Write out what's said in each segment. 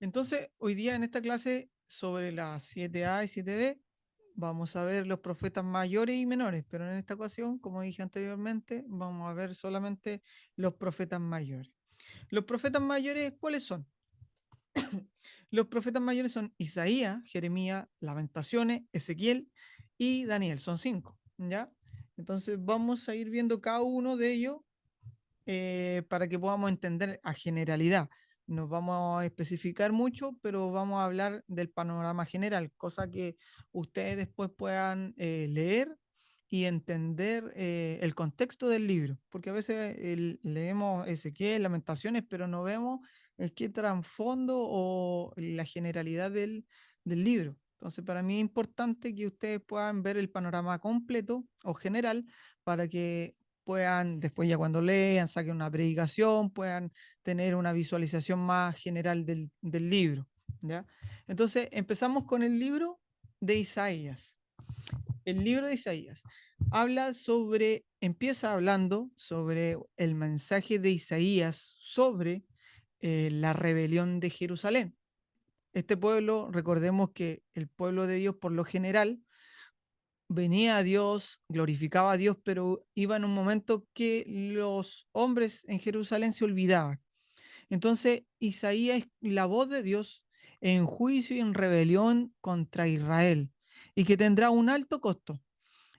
Entonces, hoy día en esta clase sobre las 7a y 7b, vamos a ver los profetas mayores y menores, pero en esta ocasión, como dije anteriormente, vamos a ver solamente los profetas mayores. Los profetas mayores, ¿cuáles son? Los profetas mayores son Isaías, Jeremías, Lamentaciones, Ezequiel y Daniel, son 5, ¿ya? Entonces vamos a ir viendo cada uno de ellos para que podamos entender a generalidad. Nos vamos a especificar mucho, pero vamos a hablar del panorama general, cosa que ustedes después puedan leer y entender el contexto del libro, porque a veces leemos Ezequiel, Lamentaciones, pero no vemos el qué trasfondo o la generalidad del libro. Entonces, para mí es importante que ustedes puedan ver el panorama completo o general para que puedan, después ya cuando lean, saquen una predicación, puedan tener una visualización más general del libro, ¿ya? Entonces, empezamos con el libro de Isaías. El libro de Isaías empieza hablando sobre el mensaje de Isaías sobre la rebelión de Jerusalén. Este pueblo, recordemos que el pueblo de Dios por lo general venía a Dios, glorificaba a Dios, pero iba en un momento que los hombres en Jerusalén se olvidaban. Entonces, Isaías es la voz de Dios en juicio y en rebelión contra Israel, y que tendrá un alto costo,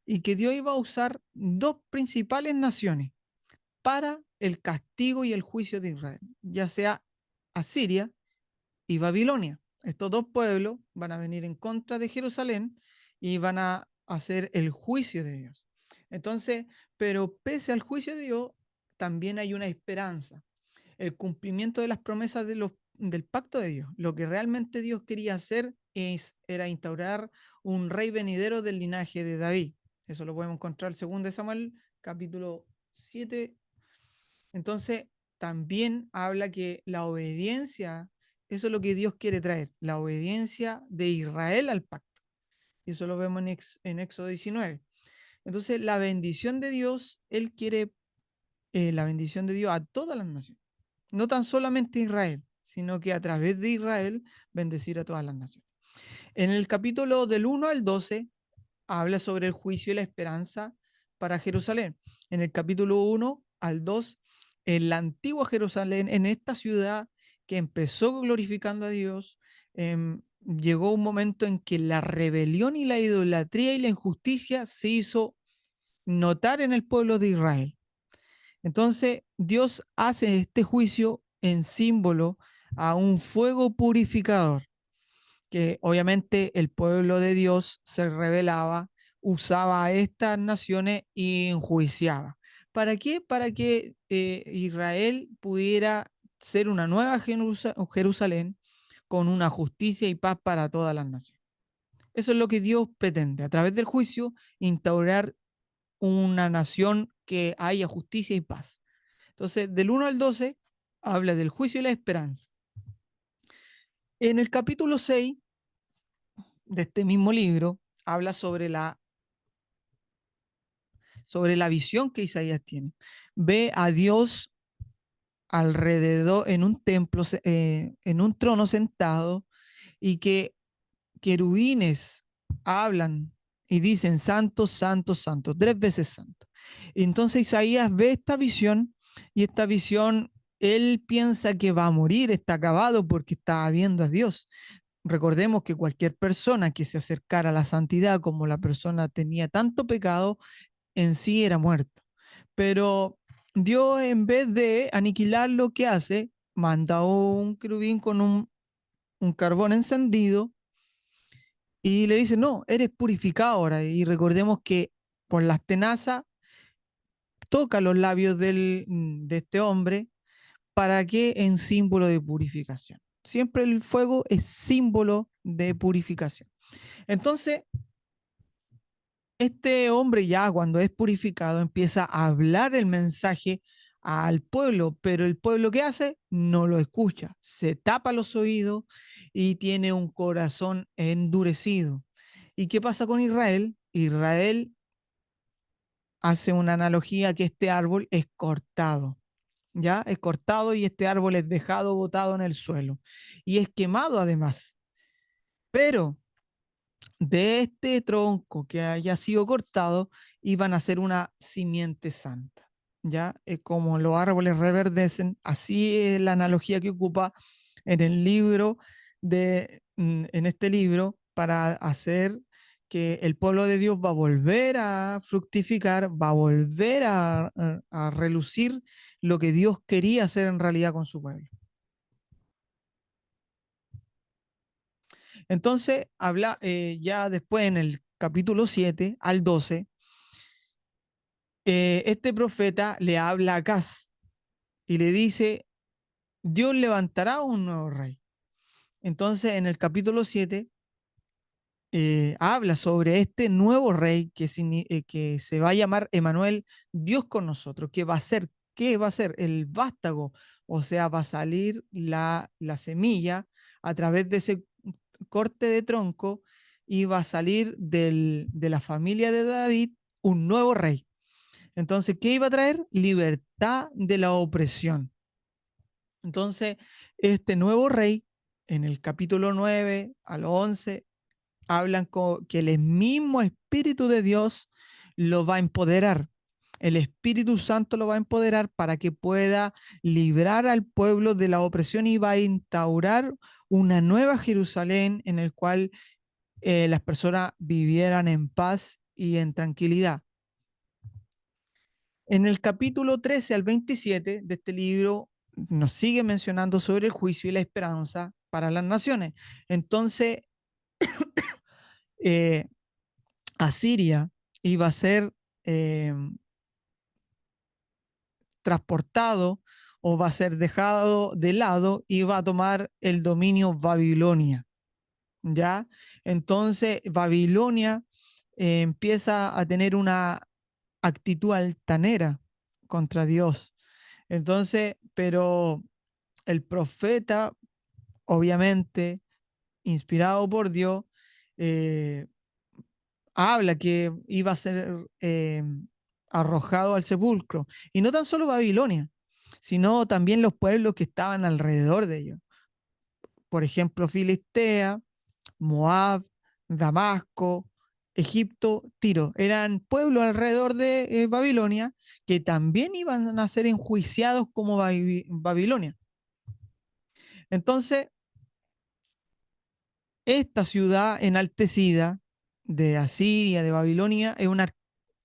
y que Dios iba a usar dos principales naciones para el castigo y el juicio de Israel, ya sea Asiria y Babilonia. Estos dos pueblos van a venir en contra de Jerusalén y van a hacer el juicio de Dios. Entonces, pero pese al juicio de Dios, también hay una esperanza, el cumplimiento de las promesas del pacto de Dios. Lo que realmente Dios quería hacer era instaurar un rey venidero del linaje de David. Eso lo podemos encontrar en 2 Samuel, capítulo 7. Entonces, también habla que la obediencia, eso es lo que Dios quiere traer, la obediencia de Israel al pacto. Y eso lo vemos en Éxodo 19. Entonces, la bendición de Dios, Él quiere la bendición de Dios a todas las naciones. No tan solamente a Israel, sino que a través de Israel bendecir a todas las naciones. En el capítulo del 1 al 12 habla sobre el juicio y la esperanza para Jerusalén. En el capítulo 1 al 2, en la antigua Jerusalén, en esta ciudad que empezó glorificando a Dios, llegó un momento en que la rebelión y la idolatría y la injusticia se hizo notar en el pueblo de Israel. Entonces, Dios hace este juicio en símbolo a un fuego purificador que obviamente el pueblo de Dios se rebelaba, usaba a estas naciones y enjuiciaba. ¿Para qué? Para que Israel pudiera ser una nueva Jerusalén con una justicia y paz para todas las naciones. Eso es lo que Dios pretende, a través del juicio, instaurar una nación que haya justicia y paz. Entonces, del 1 al 12 habla del juicio y la esperanza. En el capítulo 6 de este mismo libro habla sobre la visión que Isaías tiene. Ve a Dios alrededor en un templo, en un trono sentado, y que querubines hablan y dicen santo, santo, santo, 3 veces santo. Entonces Isaías ve esta visión, y esta visión él piensa que va a morir, está acabado porque está viendo a Dios. Recordemos que cualquier persona que se acercara a la santidad, como la persona tenía tanto pecado, en sí era muerto. Pero Dios, en vez de aniquilar lo que hace, manda un querubín con un carbón encendido y le dice, no, eres purificado ahora. Y recordemos que con las tenazas toca los labios de este hombre para que en símbolo de purificación. Siempre el fuego es símbolo de purificación. Entonces, este hombre ya cuando es purificado empieza a hablar el mensaje al pueblo, pero el pueblo ¿qué hace? No lo escucha, se tapa los oídos y tiene un corazón endurecido. ¿Y qué pasa con Israel? Israel hace una analogía que este árbol es cortado. ya es cortado y este árbol es dejado botado en el suelo y es quemado además. Pero de este tronco que haya sido cortado iban a ser una simiente santa. ¿Ya? Como los árboles reverdecen, así es la analogía que ocupa en el libro en este libro para hacer que el pueblo de Dios va a volver a fructificar, va a volver a relucir lo que Dios quería hacer en realidad con su pueblo. Entonces, habla ya después en el capítulo 7 al 12, este profeta le habla a Acaz y le dice, Dios levantará un nuevo rey. Entonces, en el capítulo 7 habla sobre este nuevo rey que se va a llamar Emanuel, Dios con nosotros, que va a ser, ¿qué va a ser? El vástago, o sea, va a salir la semilla a través de ese corte de tronco y va a salir de la familia de David un nuevo rey. Entonces, ¿qué iba a traer? Libertad de la opresión. Entonces, este nuevo rey, en el capítulo 9 al 11, hablan que el mismo Espíritu de Dios lo va a empoderar. El Espíritu Santo lo va a empoderar para que pueda librar al pueblo de la opresión y va a instaurar una nueva Jerusalén en el cual las personas vivieran en paz y en tranquilidad. En el capítulo 13 al 27 de este libro nos sigue mencionando sobre el juicio y la esperanza para las naciones. Entonces, eh, Asiria iba a ser eh, transportado o va a ser dejado de lado y va a tomar el dominio Babilonia. ¿Ya? Entonces, Babilonia empieza a tener una actitud altanera contra Dios. Entonces, pero el profeta, obviamente, inspirado por Dios, eh, habla que iba a ser arrojado al sepulcro. Y no tan solo Babilonia, sino también los pueblos que estaban alrededor de ellos. Por ejemplo, Filistea, Moab, Damasco, Egipto, Tiro. Eran pueblos alrededor de Babilonia que también iban a ser enjuiciados como Babilonia. Entonces, esta ciudad enaltecida de Asiria, de Babilonia, es un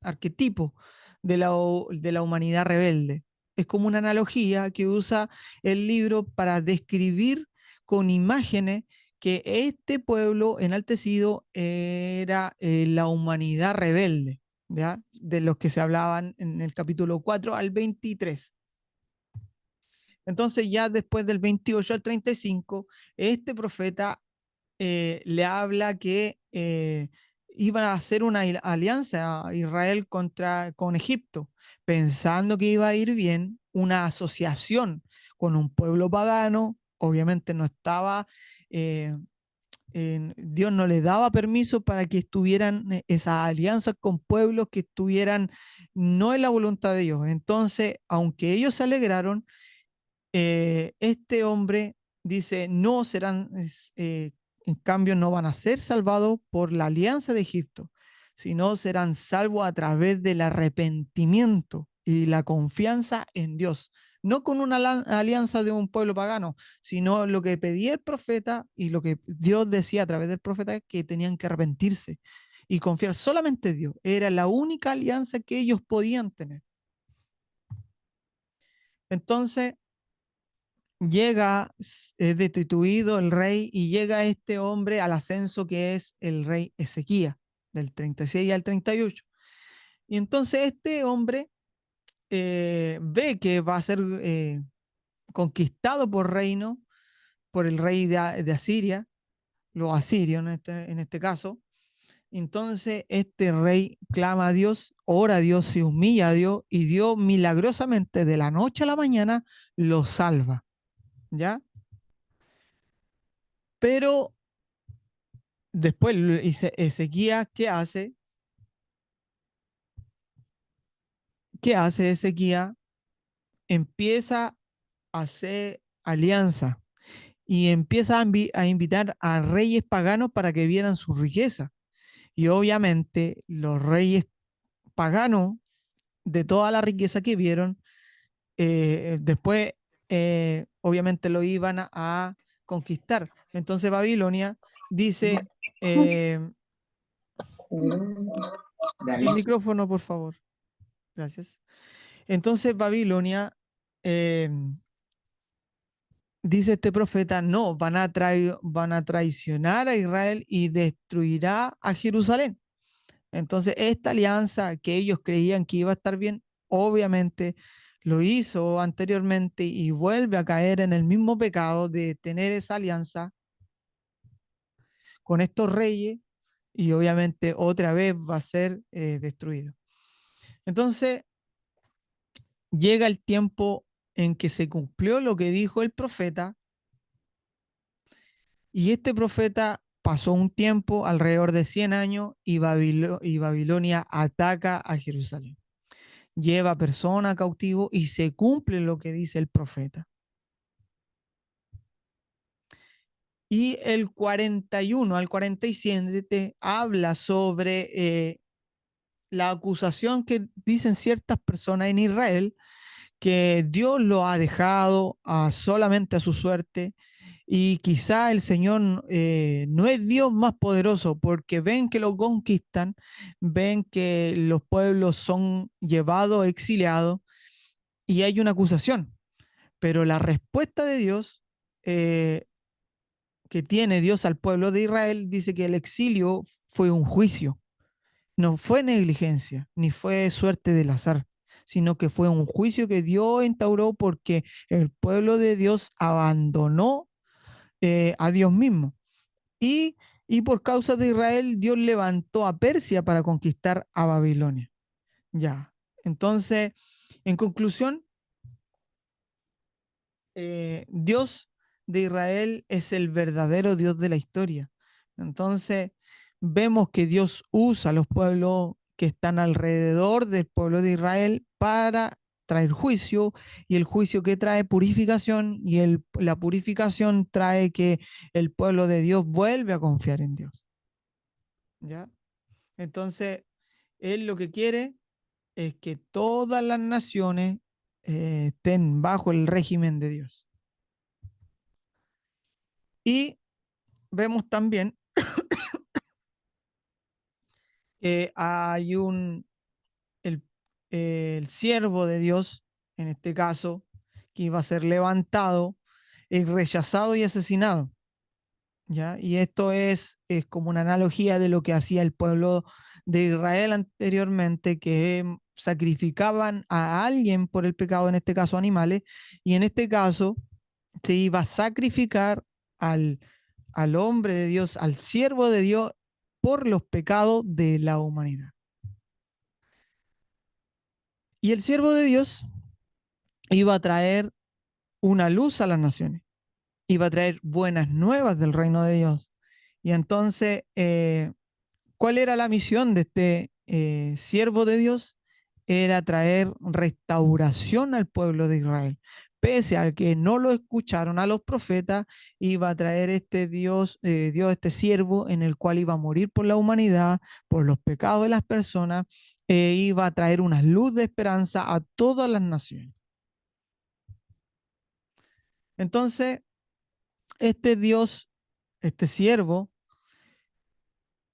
arquetipo de la humanidad rebelde. Es como una analogía que usa el libro para describir con imágenes que este pueblo enaltecido era la humanidad rebelde, ¿ya? De los que se hablaban en el capítulo 4 al 23. Entonces ya después del 28 al 35, este profeta le habla que iban a hacer una alianza a Israel con Egipto, pensando que iba a ir bien una asociación con un pueblo pagano. Obviamente no estaba, Dios no le daba permiso para que estuvieran esas alianzas con pueblos que estuvieran no en la voluntad de Dios. Entonces, aunque ellos se alegraron, este hombre dice, no serán, en cambio, no van a ser salvados por la alianza de Egipto, sino serán salvos a través del arrepentimiento y la confianza en Dios. No con una alianza de un pueblo pagano, sino lo que pedía el profeta y lo que Dios decía a través del profeta, que tenían que arrepentirse y confiar solamente en Dios. Era la única alianza que ellos podían tener. Entonces, llega, es destituido el rey y llega este hombre al ascenso que es el rey Ezequías, del 36 al 38. Y entonces este hombre ve que va a ser conquistado por reino, por el rey de Asiria, los asirios en este caso. Entonces este rey clama a Dios, ora a Dios, se humilla a Dios y Dios milagrosamente de la noche a la mañana lo salva, ¿ya? Pero después Ezequías, ¿qué hace? ¿Qué hace Ezequías? empieza a hacer alianza y empieza a invitar a reyes paganos para que vieran su riqueza. Y obviamente los reyes paganos, de toda la riqueza que vieron, después obviamente lo iban a conquistar. Entonces Babilonia dice, eh, el micrófono, por favor. Gracias. Entonces Babilonia, eh, dice este profeta, no, van a traicionar a Israel y destruirá a Jerusalén. Entonces esta alianza que ellos creían que iba a estar bien, obviamente lo hizo anteriormente y vuelve a caer en el mismo pecado de tener esa alianza con estos reyes y obviamente otra vez va a ser destruido. Entonces llega el tiempo en que se cumplió lo que dijo el profeta y este profeta pasó un tiempo, alrededor de 100 años, y, Babilonia ataca a Jerusalén. Lleva personas cautivo y se cumple lo que dice el profeta. Y el 41 al 47 habla sobre la acusación que dicen ciertas personas en Israel, que Dios lo ha dejado solamente a su suerte y quizá el Señor no es Dios más poderoso porque ven que lo conquistan, ven que los pueblos son llevados, exiliados y hay una acusación, pero la respuesta de Dios que tiene Dios al pueblo de Israel dice que el exilio fue un juicio. No fue negligencia, ni fue suerte del azar, sino que fue un juicio que Dios instauró porque el pueblo de Dios abandonó a Dios mismo. Y, y por causa de Israel, Dios levantó a Persia para conquistar a Babilonia. Ya. Entonces, en conclusión, Dios de Israel es el verdadero Dios de la historia. Entonces, vemos que Dios usa a los pueblos que están alrededor del pueblo de Israel para traer juicio y el juicio que trae purificación y la purificación trae que el pueblo de Dios vuelve a confiar en Dios. ¿Ya? Entonces, Él lo que quiere es que todas las naciones estén bajo el régimen de Dios. Y vemos también que hay el, el siervo de Dios, en este caso, que iba a ser levantado, es rechazado y asesinado. ¿Ya? Y esto es como una analogía de lo que hacía el pueblo de Israel anteriormente, que sacrificaban a alguien por el pecado, en este caso animales, y en este caso se iba a sacrificar al, al hombre de Dios, al siervo de Dios, por los pecados de la humanidad. Y el siervo de Dios iba a traer una luz a las naciones, iba a traer buenas nuevas del reino de Dios. Y entonces, ¿cuál era la misión de este siervo de Dios? Era traer restauración al pueblo de Israel. Pese a que no lo escucharon a los profetas, iba a traer este Dios, este siervo en el cual iba a morir por la humanidad, por los pecados de las personas, iba a traer una luz de esperanza a todas las naciones. Entonces, este Dios, este siervo,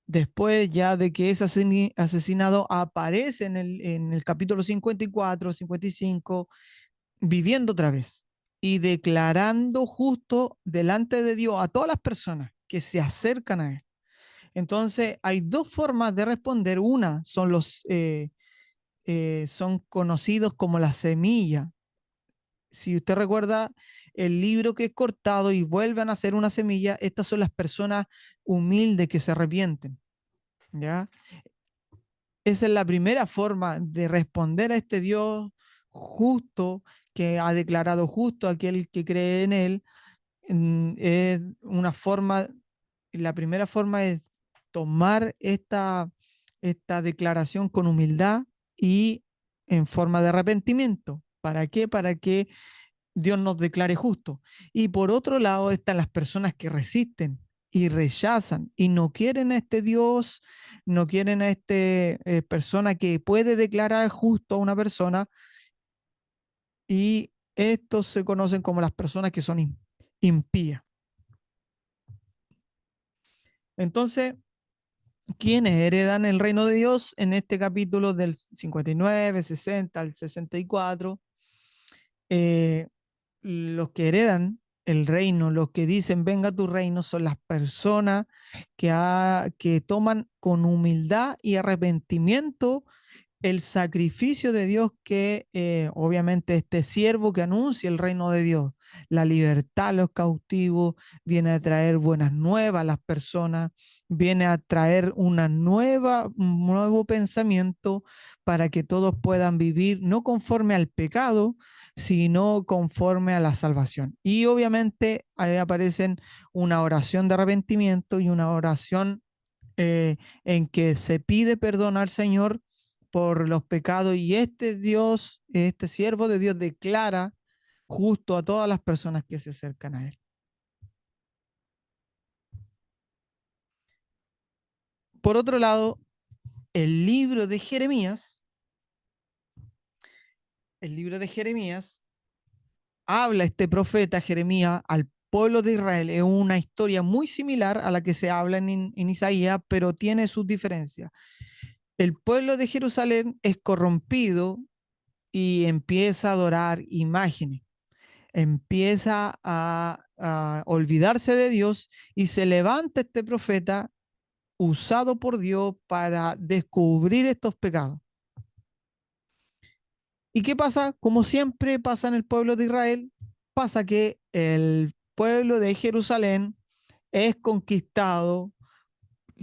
después ya de que es asesinado, aparece en el capítulo 54, 55, viviendo otra vez y declarando justo delante de Dios a todas las personas que se acercan a él. Entonces, hay dos formas de responder. Una son conocidos como la semilla. Si usted recuerda el libro que es cortado y vuelven a hacer una semilla, estas son las personas humildes que se arrepienten. ¿Ya? Esa es la primera forma de responder a este Dios justo, que ha declarado justo a aquel que cree en él. Es una forma, la primera forma es tomar esta declaración con humildad y en forma de arrepentimiento ¿Para qué? Para que Dios nos declare justo. Y por otro lado están las personas que resisten y rechazan y no quieren a este Dios, no quieren a esta persona que puede declarar justo a una persona, y estos se conocen como las personas que son impías. Entonces, ¿quiénes heredan el reino de Dios en este capítulo del 59, 60 al 64? Eh, los que heredan el reino, los que dicen venga tu reino, son las personas que toman con humildad y arrepentimiento el sacrificio de Dios, que obviamente este siervo que anuncia el reino de Dios, la libertad a los cautivos, viene a traer buenas nuevas a las personas, viene a traer un nuevo pensamiento para que todos puedan vivir no conforme al pecado, sino conforme a la salvación. Y obviamente ahí aparecen una oración de arrepentimiento y una oración en que se pide perdón al Señor por los pecados, y este Dios, este siervo de Dios, declara justo a todas las personas que se acercan a él. Por otro lado, el libro de Jeremías, el libro de Jeremías habla este profeta Jeremías al pueblo de Israel. Es una historia muy similar a la que se habla en Isaías, pero tiene sus diferencias. El pueblo de Jerusalén es corrompido y empieza a adorar imágenes, empieza a olvidarse de Dios, y se levanta este profeta usado por Dios para descubrir estos pecados. ¿Y qué pasa? Como siempre pasa en el pueblo de Israel, pasa que el pueblo de Jerusalén es conquistado,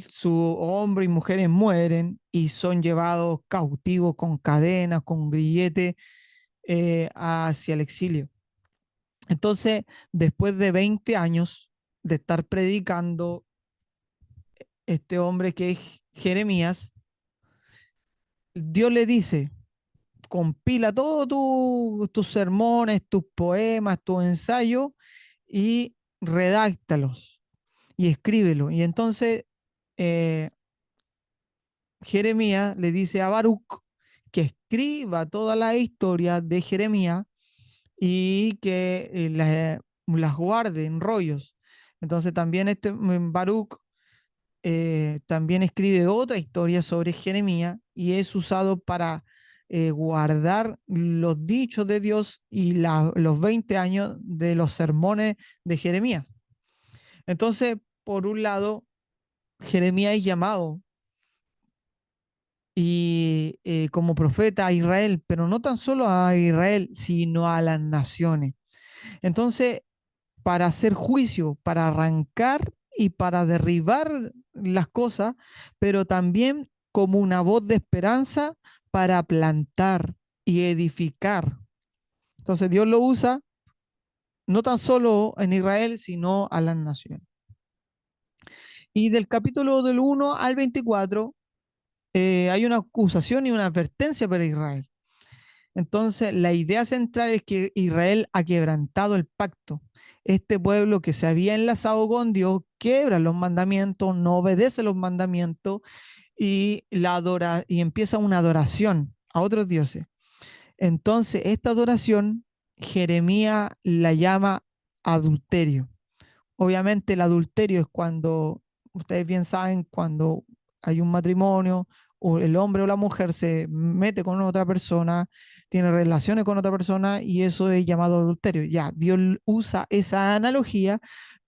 sus hombres y mujeres mueren y son llevados cautivos con cadenas, con grilletes, hacia el exilio. Entonces, después de 20 años de estar predicando, este hombre que es Jeremías, Dios le dice: compila todos tus sermones, tus poemas, tus ensayos, y redáctalos y escríbelo. Y entonces eh, Jeremías le dice a Baruch que escriba toda la historia de Jeremías y que las guarde en rollos. Entonces también este Baruch también escribe otra historia sobre Jeremías, y es usado para guardar los dichos de Dios y los 20 años de los sermones de Jeremías. Entonces, por un lado, Jeremías es llamado y como profeta a Israel, pero no tan solo a Israel, sino a las naciones. Entonces, para hacer juicio, para arrancar y para derribar las cosas, pero también como una voz de esperanza para plantar y edificar. Entonces Dios lo usa no tan solo en Israel, sino a las naciones. Y del capítulo del 1 al 24 hay una acusación y una advertencia para Israel. Entonces, la idea central es que Israel ha quebrantado el pacto. Este pueblo que se había enlazado con Dios quiebra los mandamientos, no obedece los mandamientos, y empieza una adoración a otros dioses. Entonces, esta adoración, Jeremías la llama adulterio. Obviamente el adulterio es cuando, ustedes bien saben, cuando hay un matrimonio, o el hombre o la mujer se mete con otra persona, tiene relaciones con otra persona, y eso es llamado adulterio. Ya, Dios usa esa analogía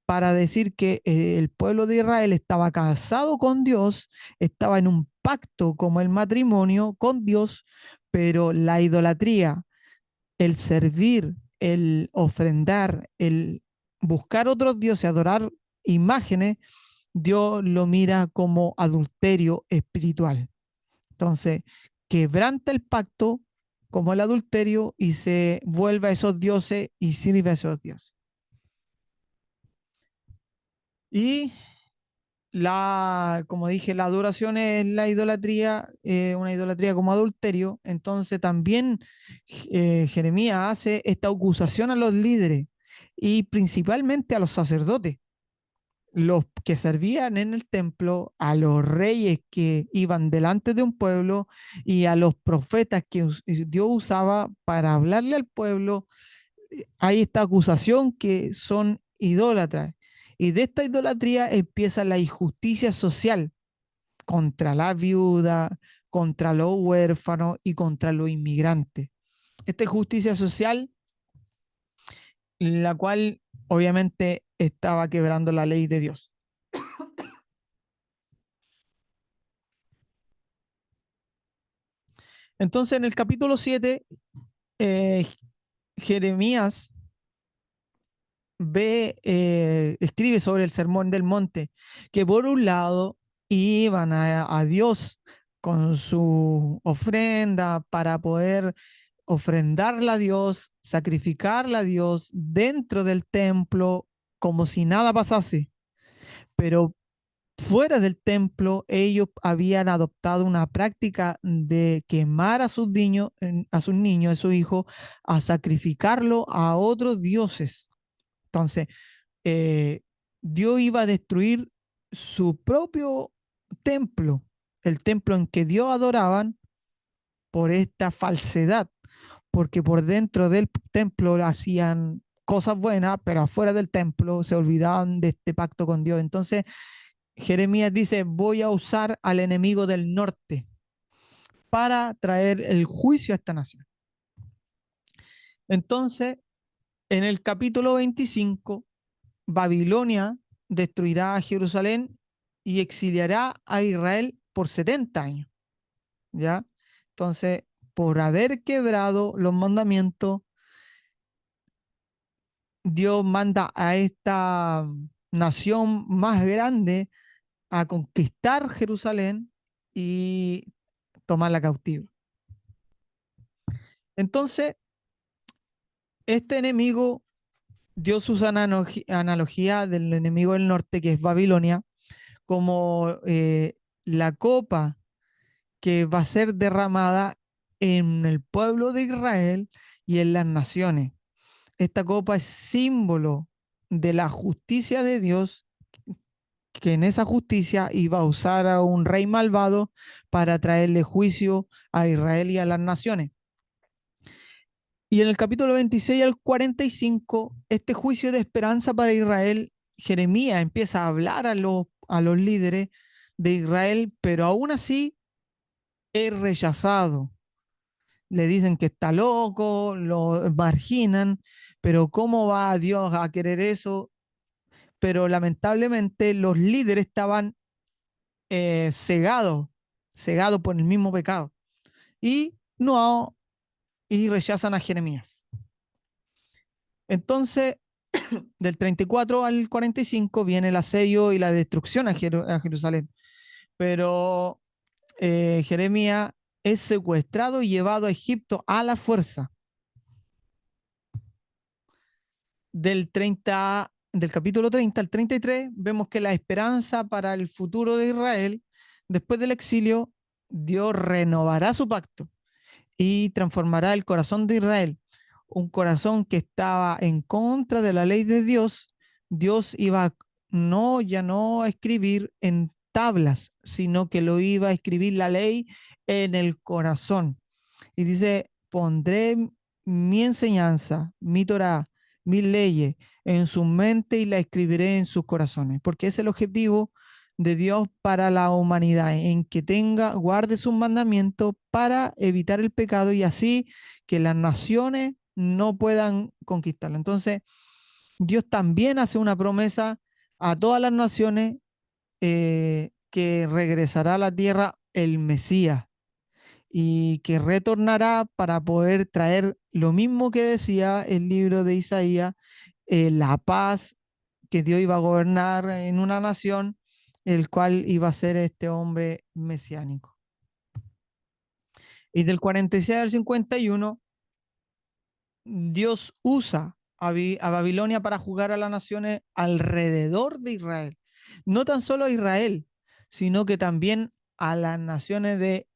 para decir que el pueblo de Israel estaba casado con Dios, estaba en un pacto como el matrimonio con Dios, pero la idolatría, el servir, el ofrendar, el buscar otros dioses, adorar imágenes, Dios lo mira como adulterio espiritual. Entonces, quebranta el pacto como el adulterio y se vuelve a esos dioses y sirve a esos dioses. Y como dije, la adoración es la idolatría, una idolatría como adulterio. Entonces también Jeremías hace esta acusación a los líderes y principalmente a los sacerdotes, los que servían en el templo, a los reyes que iban delante de un pueblo y a los profetas que Dios usaba para hablarle al pueblo. Hay esta acusación que son idólatras. Y de esta idolatría empieza la injusticia social contra la viuda, contra los huérfanos y contra los inmigrantes. Esta injusticia social, la cual obviamente estaba quebrando la ley de Dios. Entonces, en el capítulo 7, eh, Jeremías escribe sobre el sermón del monte, que por un lado iban a Dios con su ofrenda para poder ofrendarla a Dios, sacrificarla a Dios dentro del templo, como si nada pasase. Pero fuera del templo, ellos habían adoptado una práctica de quemar a sus niños, a sus hijos, a sacrificarlo a otros dioses. Entonces, eh, Dios iba a destruir su propio templo, el templo en que Dios adoraban, por esta falsedad, porque por dentro del templo hacían cosas buenas, pero afuera del templo se olvidaban de este pacto con Dios. Entonces, Jeremías dice, voy a usar al enemigo del norte para traer el juicio a esta nación. Entonces, en el capítulo 25, Babilonia destruirá a Jerusalén y exiliará a Israel por 70 años, ¿ya? Entonces, por haber quebrado los mandamientos, Dios manda a esta nación más grande a conquistar Jerusalén y tomarla cautiva. Entonces, este enemigo, Dios usa analogía del enemigo del norte, que es Babilonia, como la copa que va a ser derramada en el pueblo de Israel y en las naciones. Esta copa es símbolo de la justicia de Dios, que en esa justicia iba a usar a un rey malvado para traerle juicio a Israel y a las naciones. Y en el capítulo 26 al 45, este juicio de esperanza para Israel, Jeremías empieza a hablar a los líderes de Israel, pero aún así es rechazado. Le dicen que está loco, lo marginan, pero ¿cómo va Dios a querer eso? Pero lamentablemente los líderes estaban cegados, cegados por el mismo pecado y no y rechazan a Jeremías. Entonces, del 34 al 45 viene el asedio y la destrucción a Jerusalén, pero Jeremías es secuestrado y llevado a Egipto a la fuerza. Del capítulo 30 al 33, vemos que la esperanza para el futuro de Israel, después del exilio, Dios renovará su pacto y transformará el corazón de Israel, un corazón que estaba en contra de la ley de Dios. Dios iba ya no a escribir en tablas, sino que lo iba a escribir la ley en el corazón. Y dice, pondré mi enseñanza, mi Torah, mis leyes en su mente y la escribiré en sus corazones, porque es el objetivo de Dios para la humanidad, en que guarde sus mandamientos para evitar el pecado y así que las naciones no puedan conquistarlo. Entonces, Dios también hace una promesa a todas las naciones, que regresará a la tierra el Mesías y que retornará para poder traer lo mismo que decía el libro de Isaías, la paz, que Dios iba a gobernar en una nación, el cual iba a ser este hombre mesiánico. Y del 46 al 51, Dios usa a Babilonia para jugar a las naciones alrededor de Israel. no tan solo a Israel, sino que también a las naciones de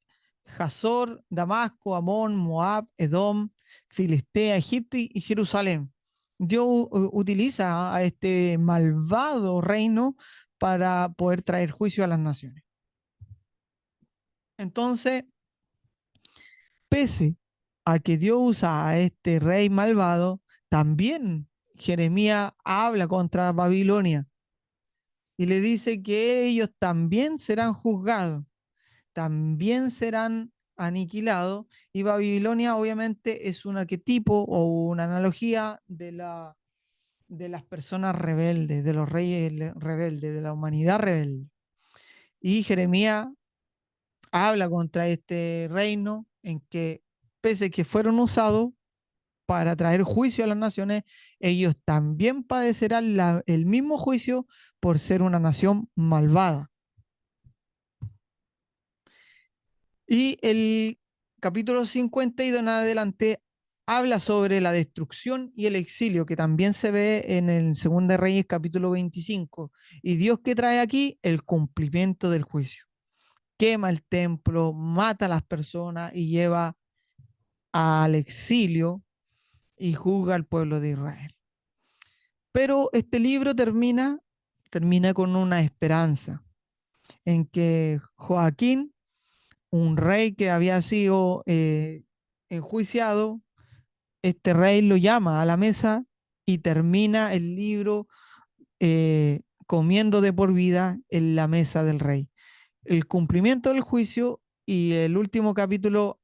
Hazor, Damasco, Amón, Moab, Edom, Filistea, Egipto y Jerusalén. Dios utiliza a este malvado reino para poder traer juicio a las naciones. Entonces, pese a que Dios usa a este rey malvado, también Jeremías habla contra Babilonia y le dice que ellos también serán juzgados, también serán aniquilados, y Babilonia obviamente es un arquetipo o una analogía de las personas rebeldes, de los reyes rebeldes, de la humanidad rebelde. Y Jeremías habla contra este reino en que, pese a que fueron usados para traer juicio a las naciones, ellos también padecerán el mismo juicio por ser una nación malvada. Y el capítulo 52 en adelante habla sobre la destrucción y el exilio, que también se ve en el Segundo de Reyes capítulo 25. Y Dios que trae aquí el cumplimiento del juicio. Quema el templo, mata a las personas y lleva al exilio y juzga al pueblo de Israel. Pero este libro termina con una esperanza en que Joaquín, un rey que había sido enjuiciado, este rey lo llama a la mesa y termina el libro comiendo de por vida en la mesa del rey. El cumplimiento del juicio, y el último capítulo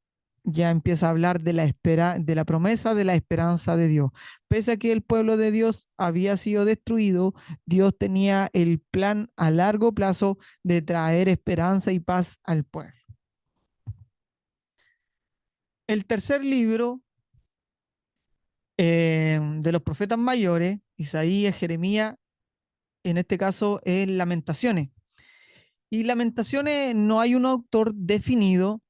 ya empieza a hablar de de la promesa de la esperanza de Dios. Pese a que el pueblo de Dios había sido destruido, Dios tenía el plan a largo plazo de traer esperanza y paz al pueblo. El tercer libro de los profetas mayores, Isaías, Jeremías, en este caso es Lamentaciones. Y Lamentaciones no hay un autor definido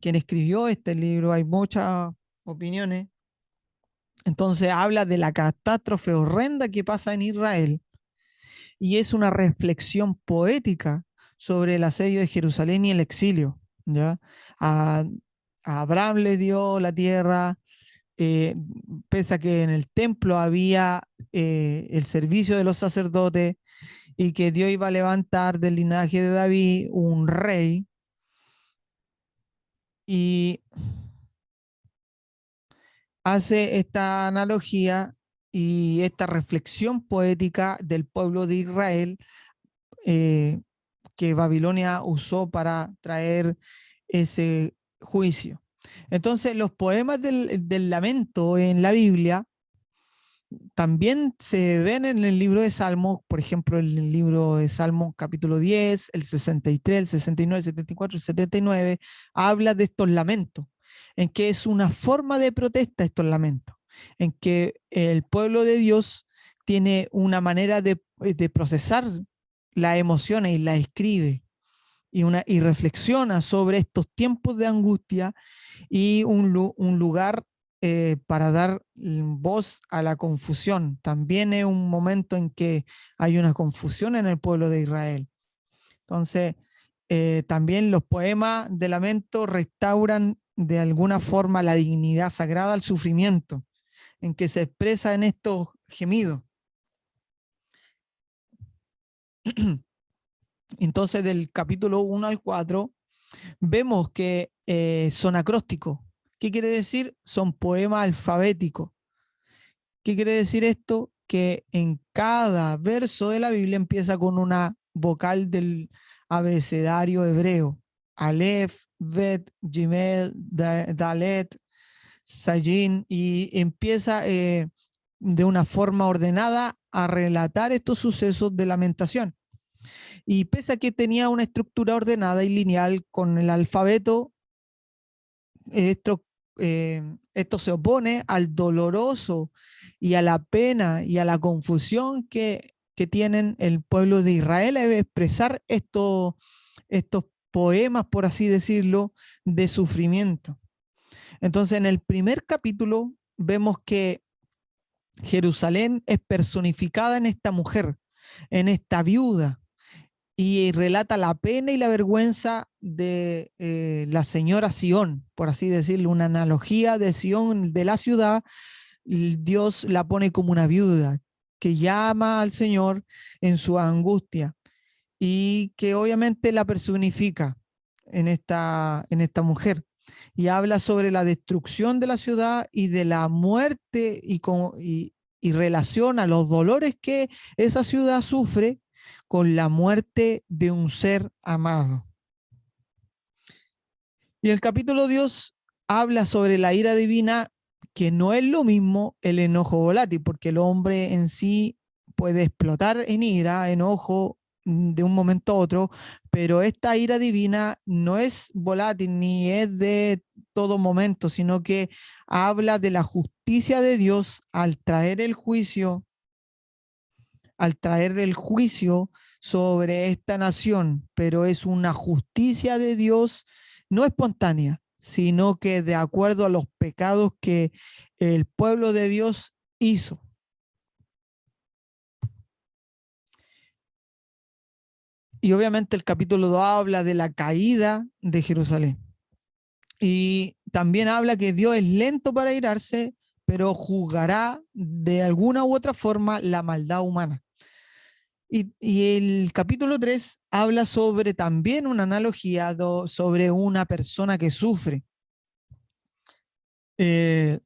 quien escribió este libro, hay muchas opiniones. Entonces habla de la catástrofe horrenda que pasa en Israel y es una reflexión poética sobre el asedio de Jerusalén y el exilio. ¿Ya? A, a Abraham le dio la tierra, eh, pese a que en el templo había el servicio de los sacerdotes y que Dios iba a levantar del linaje de David un rey. Y hace esta analogía y esta reflexión poética del pueblo de Israel eh, que Babilonia usó para traer ese juicio. Entonces, los poemas del lamento en la Biblia también se ven en el libro de Salmos, por ejemplo, en el libro de Salmos capítulo 10, el 63, el 69, el 74, el 79, habla de estos lamentos, en que es una forma de protesta estos lamentos, en que el pueblo de Dios tiene una manera de procesar las emociones y las escribe y reflexiona sobre estos tiempos de angustia y un lugar para dar voz a la confusión. También es un momento en que hay una confusión en el pueblo de Israel. Entonces, también los poemas de lamento restauran de alguna forma la dignidad sagrada al sufrimiento, en que se expresa en estos gemidos. Entonces, del capítulo 1 al 4, vemos que son acrósticos. ¿Qué quiere decir? Son poemas alfabéticos. ¿Qué quiere decir esto? Que en cada verso de la Biblia empieza con una vocal del abecedario hebreo. Aleph, Bet, Gimel, Dalet, Sayin, y empieza de una forma ordenada a relatar estos sucesos de lamentación. Y pese a que tenía una estructura ordenada y lineal con el alfabeto, esto, esto se opone al doloroso y a la pena y a la confusión que tienen el pueblo de Israel al expresar estos poemas, por así decirlo, de sufrimiento. Entonces, en el primer capítulo vemos que Jerusalén es personificada en esta mujer, en esta viuda y relata la pena y la vergüenza de la señora Sión, por así decirlo, una analogía de Sión, de la ciudad. Dios la pone como una viuda que llama al Señor en su angustia y que obviamente la personifica en esta mujer. Y habla sobre la destrucción de la ciudad y de la muerte y relaciona los dolores que esa ciudad sufre con la muerte de un ser amado. Y el capítulo Dios habla sobre la ira divina, que no es lo mismo el enojo volátil, porque el hombre en sí puede explotar en ira, enojo de un momento a otro, pero esta ira divina no es volátil ni es de todo momento, sino que habla de la justicia de Dios al traer el juicio sobre esta nación, pero es una justicia de Dios no espontánea, sino que de acuerdo a los pecados que el pueblo de Dios hizo. Y obviamente el capítulo 2 habla de la caída de Jerusalén. Y también habla que Dios es lento para irarse, pero juzgará de alguna u otra forma la maldad humana. Y el capítulo 3 habla sobre también una analogía sobre una persona que sufre, eh,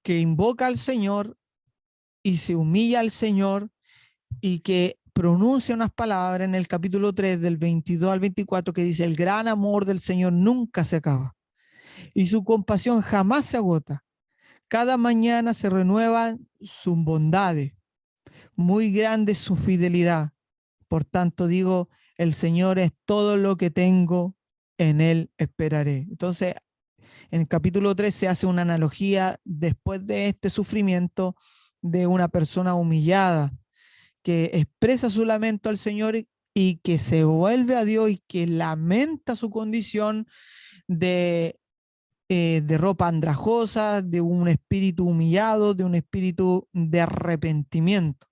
que invoca al Señor y se humilla al Señor y que pronuncia unas palabras en el capítulo 3 del 22 al 24 que dice: el gran amor del Señor nunca se acaba y su compasión jamás se agota. Cada mañana se renuevan sus bondades, muy grande es su fidelidad. Por tanto digo, el Señor es todo lo que tengo, en Él esperaré. Entonces, en el capítulo 3 se hace una analogía después de este sufrimiento de una persona humillada que expresa su lamento al Señor y que se vuelve a Dios y que lamenta su condición de ropa andrajosa, de un espíritu humillado, de un espíritu de arrepentimiento.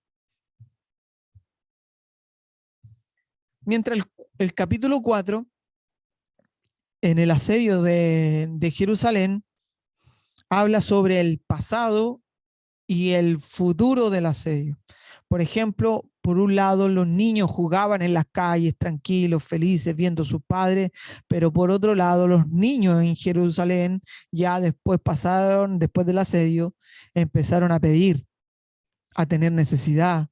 Mientras el capítulo 4, en el asedio de Jerusalén, habla sobre el pasado y el futuro del asedio. Por ejemplo, por un lado, los niños jugaban en las calles tranquilos, felices, viendo a sus padres, pero por otro lado, los niños en Jerusalén ya después pasaron, después del asedio, empezaron a pedir, a tener necesidad,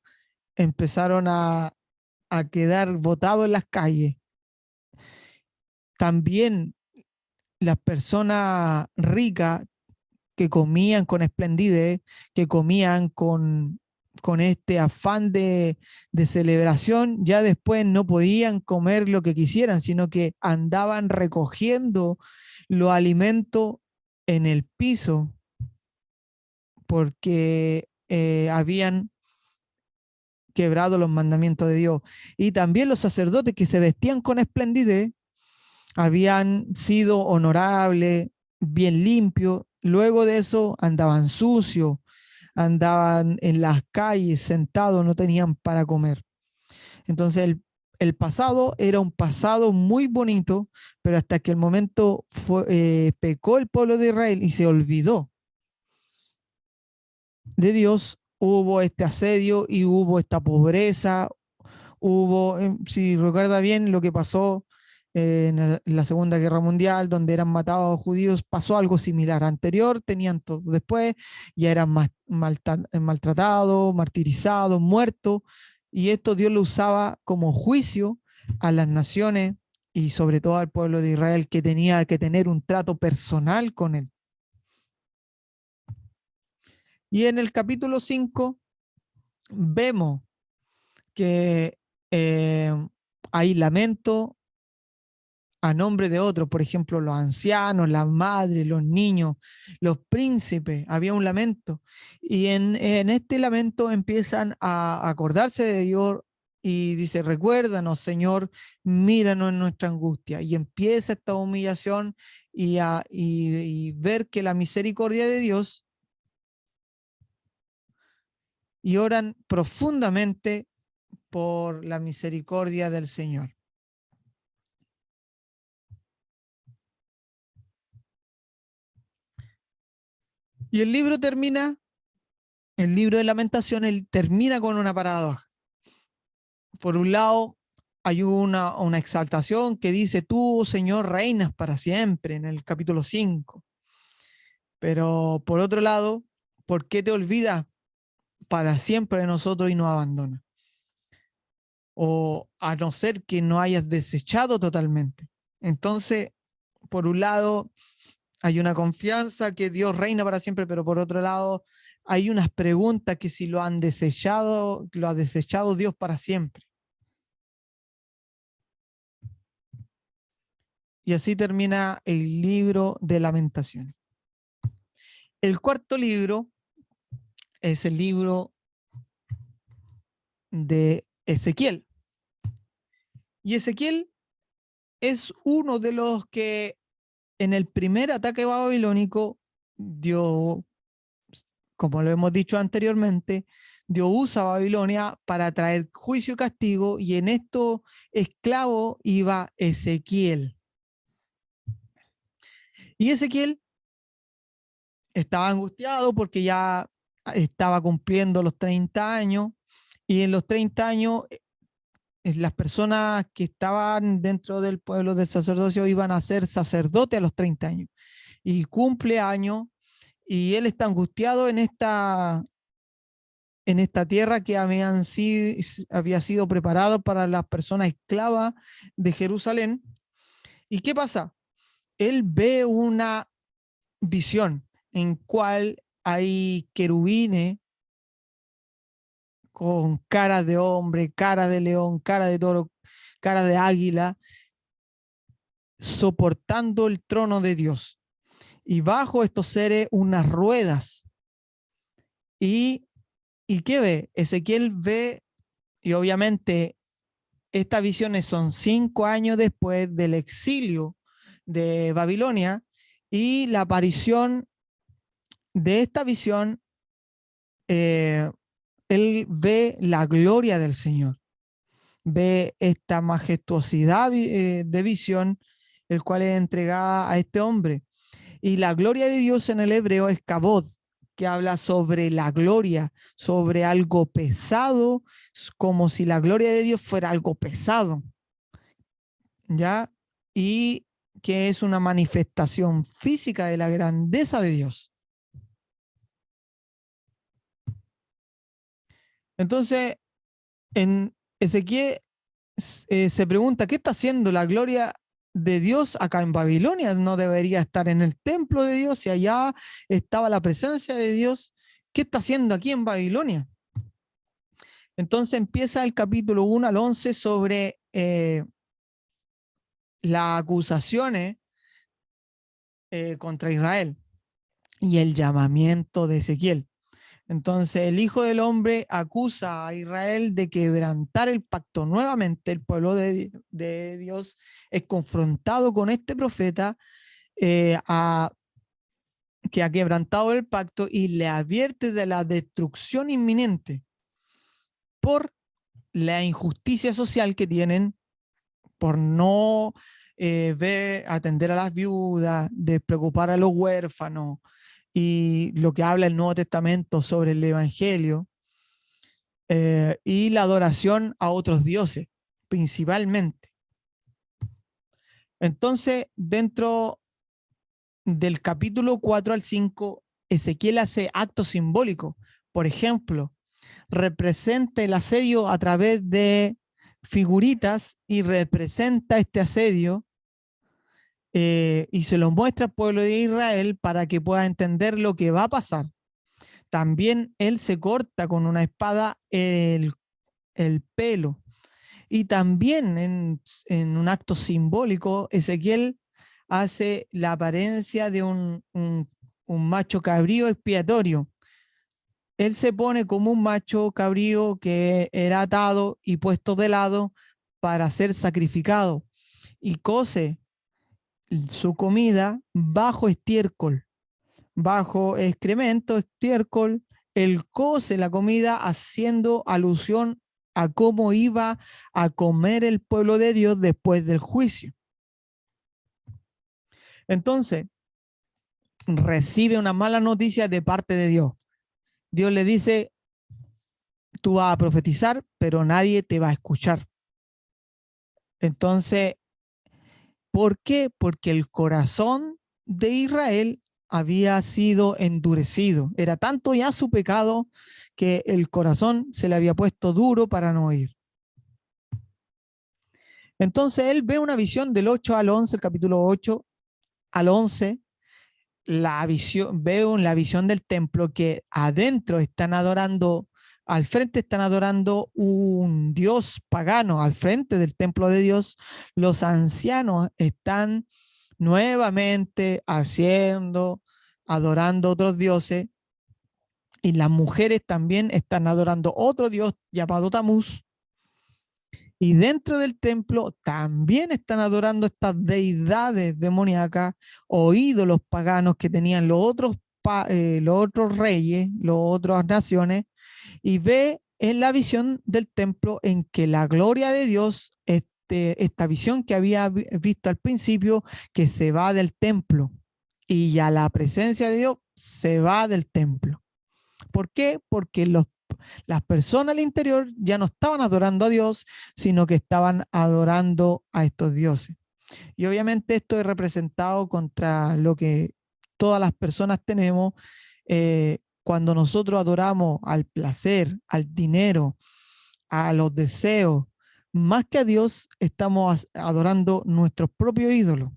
empezaron a quedar botados en las calles. También las personas ricas que comían con esplendidez, que comían con este afán de celebración, ya después no podían comer lo que quisieran, sino que andaban recogiendo los alimentos en el piso porque habían quebrado los mandamientos de Dios. Y también los sacerdotes que se vestían con esplendidez habían sido honorables, bien limpios, luego de eso andaban sucios, andaban en las calles sentados, no tenían para comer. Entonces el pasado era un pasado muy bonito, pero hasta que el momento pecó el pueblo de Israel y se olvidó de Dios, hubo este asedio y hubo esta pobreza, hubo, si recuerda bien lo que pasó en la Segunda Guerra Mundial, donde eran matados judíos, pasó algo similar. Anterior tenían todo, después ya eran maltratados, martirizados, muertos, y esto Dios lo usaba como juicio a las naciones y sobre todo al pueblo de Israel, que tenía que tener un trato personal con él. Y en el capítulo 5 vemos que hay lamento a nombre de otros, por ejemplo, los ancianos, las madres, los niños, los príncipes, había un lamento. Y en este lamento empiezan a acordarse de Dios y dice: recuérdanos, Señor, míranos en nuestra angustia. Y empieza esta humillación y ver que la misericordia de Dios, y oran profundamente por la misericordia del Señor. Y el libro termina, el libro de Lamentaciones termina con una paradoja. Por un lado, hay una exaltación que dice, tú, Señor, reinas para siempre, en el capítulo 5. Pero por otro lado, ¿por qué te olvidas para siempre de nosotros y nos abandonas? O a no ser que no hayas desechado totalmente. Entonces, por un lado, hay una confianza que Dios reina para siempre, pero por otro lado, hay unas preguntas que si lo han desechado, lo ha desechado Dios para siempre. Y así termina el libro de Lamentaciones. El cuarto libro es el libro de Ezequiel. Y Ezequiel es uno de los que en el primer ataque babilónico dio, como lo hemos dicho anteriormente, Dios usa a Babilonia para traer juicio y castigo, y en estos esclavos iba Ezequiel. Y Ezequiel estaba angustiado porque ya estaba cumpliendo los 30 años, y en los 30 años las personas que estaban dentro del pueblo del sacerdocio iban a ser sacerdote a los 30 años. Y cumple años, y él está angustiado en esta tierra que había sido preparado para las personas esclavas de Jerusalén. ¿Y qué pasa? Él ve una visión en cual hay querubines con cara de hombre, cara de león, cara de toro, cara de águila, soportando el trono de Dios. Y bajo estos seres unas ruedas. ¿Y qué ve? Ezequiel ve, y obviamente estas visiones son 5 años después del exilio de Babilonia, y la aparición de esta visión, eh, él ve la gloria del Señor, ve esta majestuosidad de visión, el cual es entregada a este hombre. Y la gloria de Dios en el hebreo es kabod, que habla sobre la gloria, sobre algo pesado, como si la gloria de Dios fuera algo pesado, ¿ya? Y que es una manifestación física de la grandeza de Dios. Entonces, en Ezequiel se pregunta, ¿qué está haciendo la gloria de Dios acá en Babilonia? No debería estar en el templo de Dios, si allá estaba la presencia de Dios. ¿Qué está haciendo aquí en Babilonia? Entonces empieza el capítulo 1 al 11 sobre las acusaciones contra Israel y el llamamiento de Ezequiel. Entonces el Hijo del Hombre acusa a Israel de quebrantar el pacto. Nuevamente el pueblo de Dios es confrontado con este profeta que ha quebrantado el pacto, y le advierte de la destrucción inminente por la injusticia social que tienen, por no atender a las viudas, de preocupar a los huérfanos, y lo que habla el Nuevo Testamento sobre el Evangelio, y la adoración a otros dioses, principalmente. Entonces, dentro del capítulo 4 al 5, Ezequiel hace actos simbólicos. Por ejemplo, representa el asedio a través de figuritas, y representa este asedio y se lo muestra al pueblo de Israel para que pueda entender lo que va a pasar. También él se corta con una espada el pelo. Y también en un acto simbólico, Ezequiel hace la apariencia de un macho cabrío expiatorio. Él se pone como un macho cabrío que era atado y puesto de lado para ser sacrificado, y cose su comida bajo estiércol, bajo excremento, estiércol. Él cose la comida haciendo alusión a cómo iba a comer el pueblo de Dios después del juicio. Entonces, recibe una mala noticia de parte de Dios. Dios le dice, tú vas a profetizar, pero nadie te va a escuchar. Entonces, ¿por qué? Porque el corazón de Israel había sido endurecido. Era tanto ya su pecado que el corazón se le había puesto duro para no oír. Entonces él ve una visión del 8 al 11, el capítulo 8 al 11, veo la visión del templo que adentro están adorando, al frente están adorando un dios pagano, al frente del templo de Dios, los ancianos están nuevamente adorando otros dioses, y las mujeres también están adorando otro dios llamado Tamuz, y dentro del templo también están adorando estas deidades demoníacas o ídolos paganos que tenían los otros reyes, las otras naciones, y ve en la visión del templo en que la gloria de Dios, esta visión que había visto al principio, que se va del templo y ya la presencia de Dios se va del templo. ¿Por qué? Porque las personas al interior ya no estaban adorando a Dios, sino que estaban adorando a estos dioses. Y obviamente esto es representado contra lo que todas las personas tenemos cuando nosotros adoramos al placer, al dinero, a los deseos. Más que a Dios, estamos adorando nuestros propios ídolos.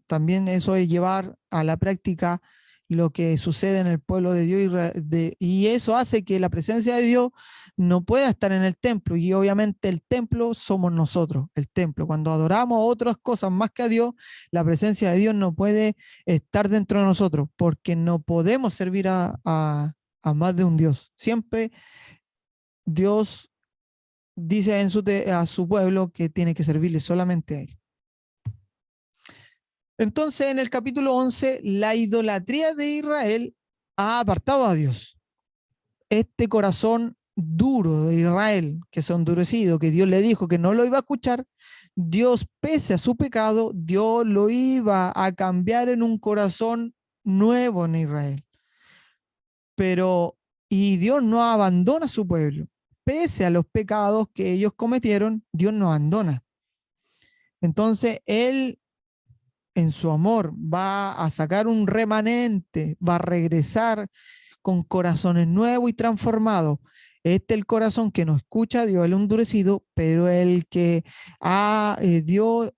También eso es llevar a la práctica lo que sucede en el pueblo de Dios, y eso hace que la presencia de Dios no pueda estar en el templo, y obviamente el templo somos nosotros, el templo. Cuando adoramos a otras cosas más que a Dios, la presencia de Dios no puede estar dentro de nosotros, porque no podemos servir a más de un Dios. Siempre Dios dice a su pueblo que tiene que servirle solamente a Él. Entonces, en el capítulo 11, la idolatría de Israel ha apartado a Dios. Este corazón duro de Israel, que se ha endurecido, que Dios le dijo que no lo iba a escuchar, Dios, pese a su pecado, Dios lo iba a cambiar en un corazón nuevo en Israel. Y Dios no abandona a su pueblo. Pese a los pecados que ellos cometieron, Dios no abandona. Entonces, Él en su amor va a sacar un remanente, va a regresar con corazones nuevos y transformados. Este es el corazón que no escucha a Dios, el endurecido, pero el que Dios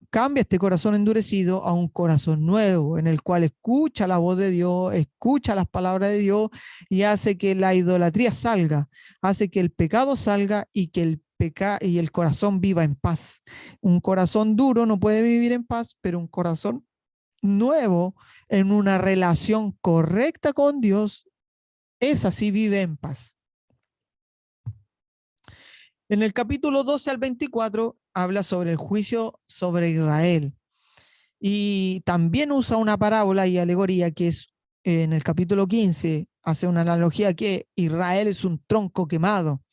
cambia este corazón endurecido a un corazón nuevo, en el cual escucha la voz de Dios, escucha las palabras de Dios, y hace que la idolatría salga, hace que el pecado salga, y que el corazón viva en paz. Un corazón duro no puede vivir en paz, pero un corazón nuevo en una relación correcta con Dios, esa sí vive en paz. En el capítulo 12 al 24 habla sobre el juicio sobre Israel, y también usa una parábola y alegoría que es en el capítulo 15, hace una analogía que Israel es un tronco quemado,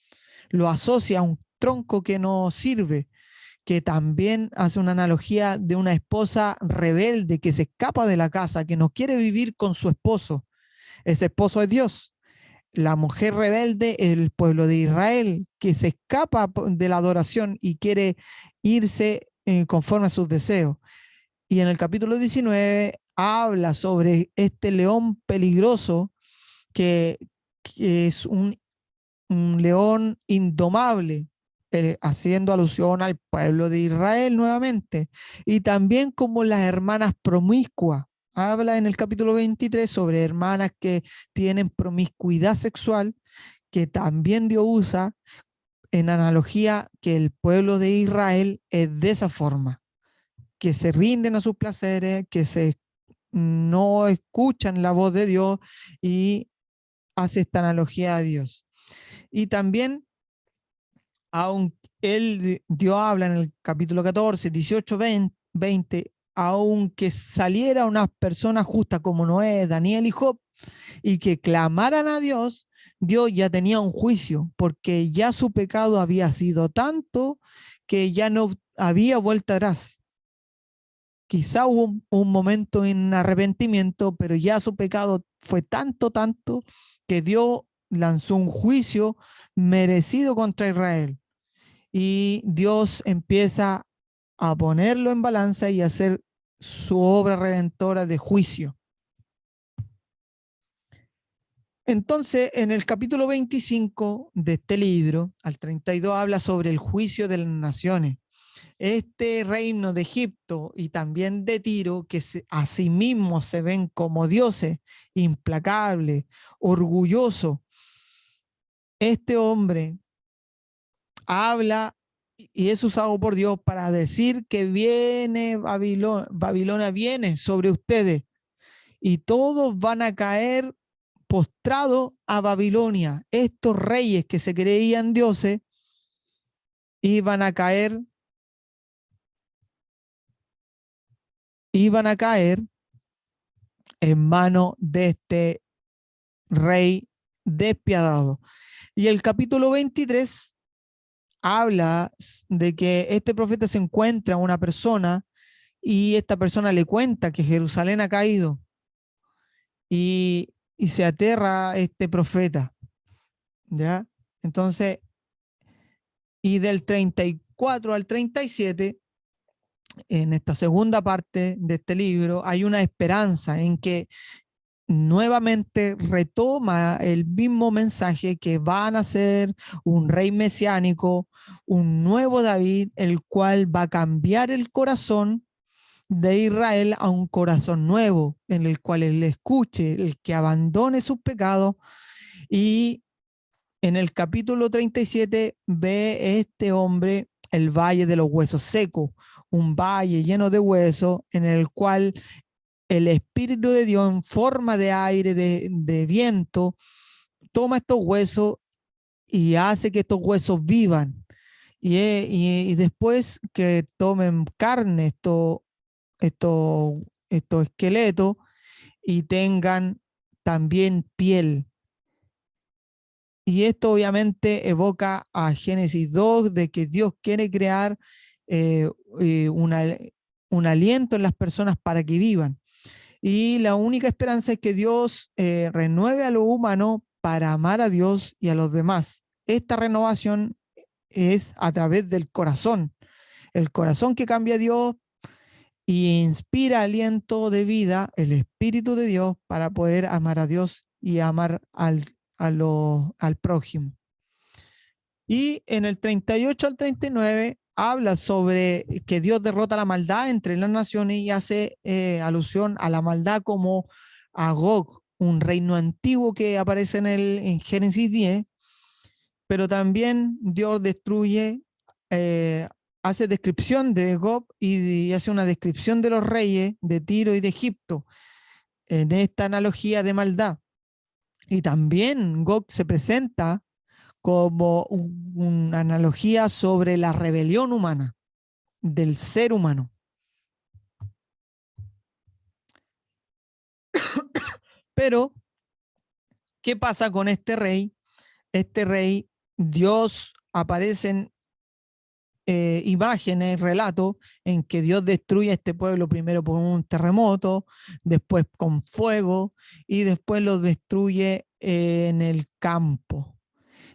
lo asocia a un tronco que no sirve, que también hace una analogía de una esposa rebelde que se escapa de la casa, que no quiere vivir con su esposo. Ese esposo es Dios. La mujer rebelde es el pueblo de Israel, que se escapa de la adoración y quiere irse conforme a sus deseos. Y en el capítulo 19 habla sobre este león peligroso que, que es un león indomable, haciendo alusión al pueblo de Israel nuevamente, y también como las hermanas promiscuas. Habla en el capítulo 23 sobre hermanas que tienen promiscuidad sexual, que también Dios usa en analogía que el pueblo de Israel es de esa forma, que se rinden a sus placeres, no escuchan la voz de Dios, y hace esta analogía a Dios. Y también, aunque Dios habla en el capítulo 14, 18, 20, aunque saliera unas personas justas como Noé, Daniel y Job, y que clamaran a Dios, Dios ya tenía un juicio, porque ya su pecado había sido tanto que ya no había vuelta atrás. Quizá hubo un momento en arrepentimiento, pero ya su pecado fue tanto, tanto, que Dios lanzó un juicio merecido contra Israel. Y Dios empieza a ponerlo en balanza y a hacer su obra redentora de juicio. Entonces, en el capítulo 25 de este libro, al 32, habla sobre el juicio de las naciones. Este reino de Egipto y también de Tiro, que a sí mismos se ven como dioses, implacables, orgullosos. Este hombre habla y es usado por Dios para decir que viene Babilonia, Babilonia viene sobre ustedes y todos van a caer postrados a Babilonia. Estos reyes que se creían dioses iban a caer, iban a caer en manos de este rey despiadado. Y el capítulo 23 habla de que este profeta se encuentra a una persona y esta persona le cuenta que Jerusalén ha caído y se aterra este profeta, ¿ya? Entonces, y del 34 al 37, en esta segunda parte de este libro, hay una esperanza en que nuevamente retoma el mismo mensaje que van a ser un rey mesiánico, un nuevo David, el cual va a cambiar el corazón de Israel a un corazón nuevo, en el cual él escuche, el que abandone sus pecados. Y en el capítulo 37 ve este hombre el valle de los huesos secos, un valle lleno de huesos en el cual el Espíritu de Dios en forma de aire, de viento, toma estos huesos y hace que estos huesos vivan. Y después que tomen carne estos, estos esqueletos y tengan también piel. Y esto obviamente evoca a Génesis 2 de que Dios quiere crear eh, una, un aliento en las personas para que vivan. Y la única esperanza es que Dios renueve a lo humano para amar a Dios y a los demás. Esta renovación es a través del corazón. El corazón que cambia a Dios y inspira aliento de vida, el Espíritu de Dios, para poder amar a Dios y amar al prójimo. Y en el 38 al 39 habla sobre que Dios derrota la maldad entre las naciones y hace alusión a la maldad como a Gog, un reino antiguo que aparece en Génesis 10, pero también Dios destruye, eh, hace descripción de Gog y hace una descripción de los reyes de Tiro y de Egipto en esta analogía de maldad. Y también Gog se presenta como una analogía sobre la rebelión humana, del ser humano. Pero, ¿qué pasa con este rey? Este rey, Dios aparece en imágenes, relatos, en que Dios destruye a este pueblo primero por un terremoto, después con fuego y después lo destruye en el campo.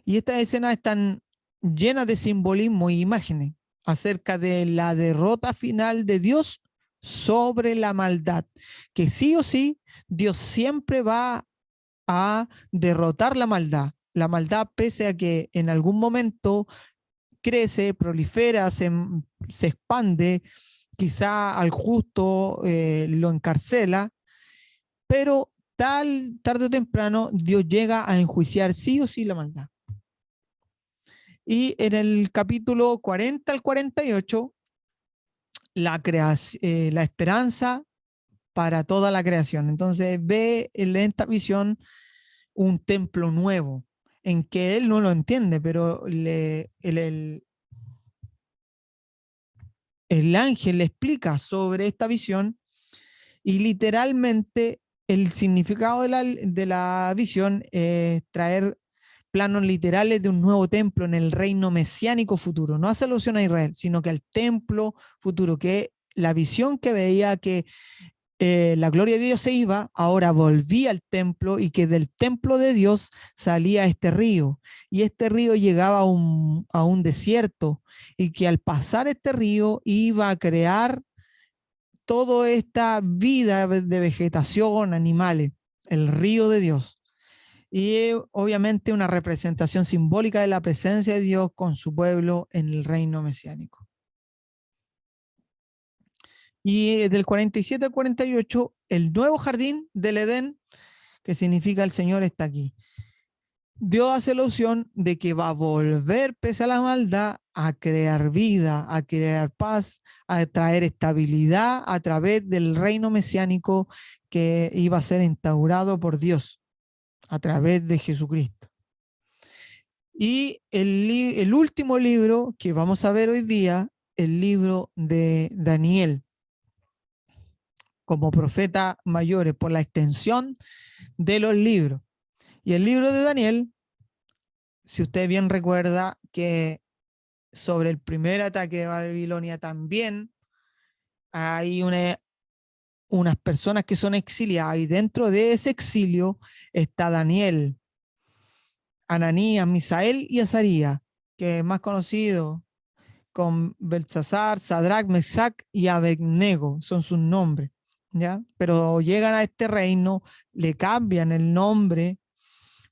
Y estas escenas están llenas de simbolismo e imágenes acerca de la derrota final de Dios sobre la maldad, que sí o sí Dios siempre va a derrotar la maldad pese a que en algún momento crece, prolifera, se expande, quizá al justo lo encarcela, pero tarde o temprano Dios llega a enjuiciar sí o sí la maldad. Y en el capítulo 40 al 48, la esperanza para toda la creación. Entonces ve en esta visión un templo nuevo, en que él no lo entiende, pero el ángel le explica sobre esta visión y literalmente el significado de la visión es traer planos literales de un nuevo templo en el reino mesiánico futuro. No hace alusión a Israel, sino que al templo futuro, que la visión que veía que la gloria de Dios se iba, ahora volvía al templo y que del templo de Dios salía este río. Y este río llegaba a un desierto y que al pasar este río iba a crear toda esta vida de vegetación, animales, el río de Dios. Y obviamente una representación simbólica de la presencia de Dios con su pueblo en el reino mesiánico. Y del 47 al 48, el nuevo jardín del Edén, que significa el Señor está aquí. Dios hace la alusión de que va a volver, pese a la maldad, a crear vida, a crear paz, a traer estabilidad a través del reino mesiánico que iba a ser instaurado por Dios a través de Jesucristo. Y el último libro que vamos a ver hoy día, el libro de Daniel, como profeta mayores, por la extensión de los libros. Y el libro de Daniel, si usted bien recuerda que sobre el primer ataque de Babilonia también hay unas personas que son exiliadas, y dentro de ese exilio está Daniel, Ananías, Misael y Azarías, que es más conocido con Belsasar, Sadrach, Mesach y Abednego, son sus nombres, ¿ya? Pero llegan a este reino, le cambian el nombre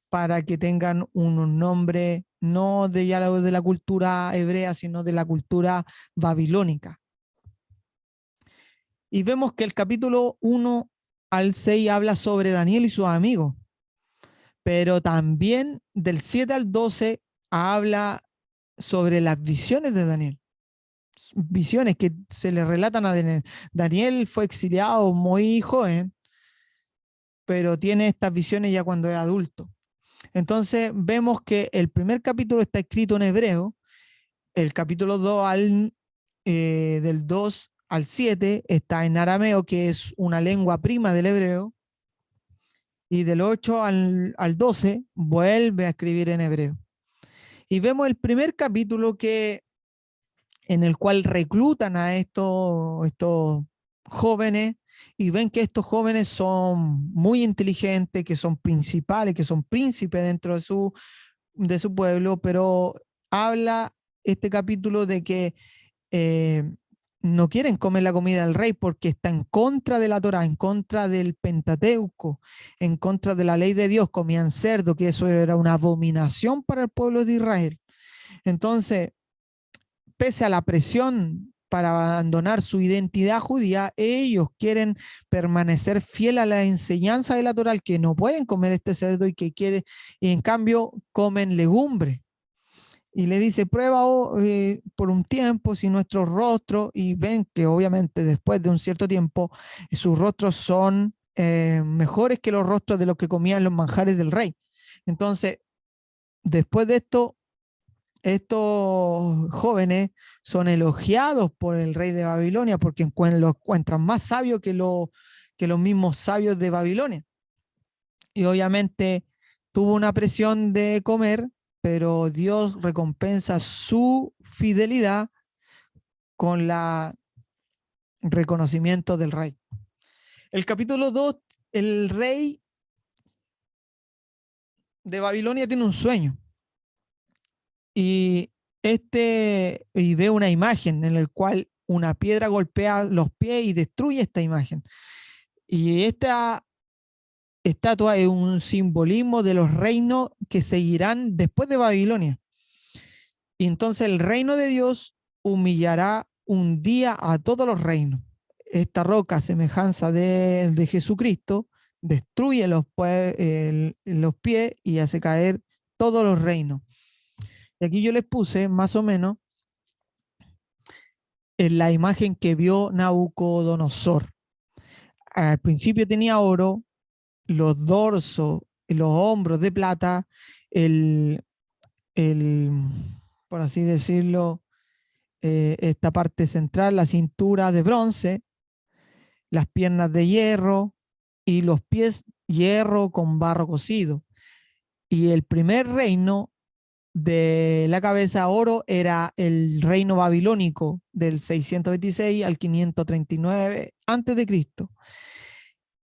para que tengan un nombre no de ya de la cultura hebrea, sino de la cultura babilónica. Y vemos que el capítulo 1 al 6 habla sobre Daniel y sus amigos, pero también del 7 al 12 habla sobre las visiones de Daniel. Visiones que se le relatan a Daniel. Daniel fue exiliado muy joven, pero tiene estas visiones ya cuando es adulto. Entonces vemos que el primer capítulo está escrito en hebreo, el capítulo 2 del 2 al 7 está en arameo, que es una lengua prima del hebreo, y del 8 al 12 vuelve a escribir en hebreo. Y vemos el primer capítulo en el cual reclutan a estos jóvenes y ven que estos jóvenes son muy inteligentes, que son principales, que son príncipes dentro de su pueblo, pero habla este capítulo de que no quieren comer la comida del rey porque está en contra de la Torá, en contra del Pentateuco, en contra de la ley de Dios. Comían cerdo, que eso era una abominación para el pueblo de Israel. Entonces, pese a la presión para abandonar su identidad judía, ellos quieren permanecer fiel a la enseñanza de la Torá, que no pueden comer este cerdo y en cambio comen legumbre. Y le dice, prueba por un tiempo si nuestros rostros, y ven que obviamente después de un cierto tiempo sus rostros son mejores que los rostros de los que comían los manjares del rey. Entonces, después de esto, estos jóvenes son elogiados por el rey de Babilonia porque lo encuentran más sabio que los mismos sabios de Babilonia. Y obviamente tuvo una presión de comer, pero Dios recompensa su fidelidad con el reconocimiento del rey. El capítulo 2, el rey de Babilonia tiene un sueño. Y ve una imagen en la cual una piedra golpea los pies y destruye esta imagen. Y esta estatua es un simbolismo de los reinos que seguirán después de Babilonia. Y entonces el reino de Dios humillará un día a todos los reinos. Esta roca, semejanza de Jesucristo, destruye los pies y hace caer todos los reinos. Y aquí yo les puse más o menos en la imagen que vio Nabucodonosor. Al principio tenía oro, los dorsos, los hombros de plata, el, el por así decirlo, esta parte central, la cintura de bronce, las piernas de hierro y los pies hierro con barro cocido. Y el primer reino de la cabeza oro era el reino babilónico del 626 al 539 antes de Cristo.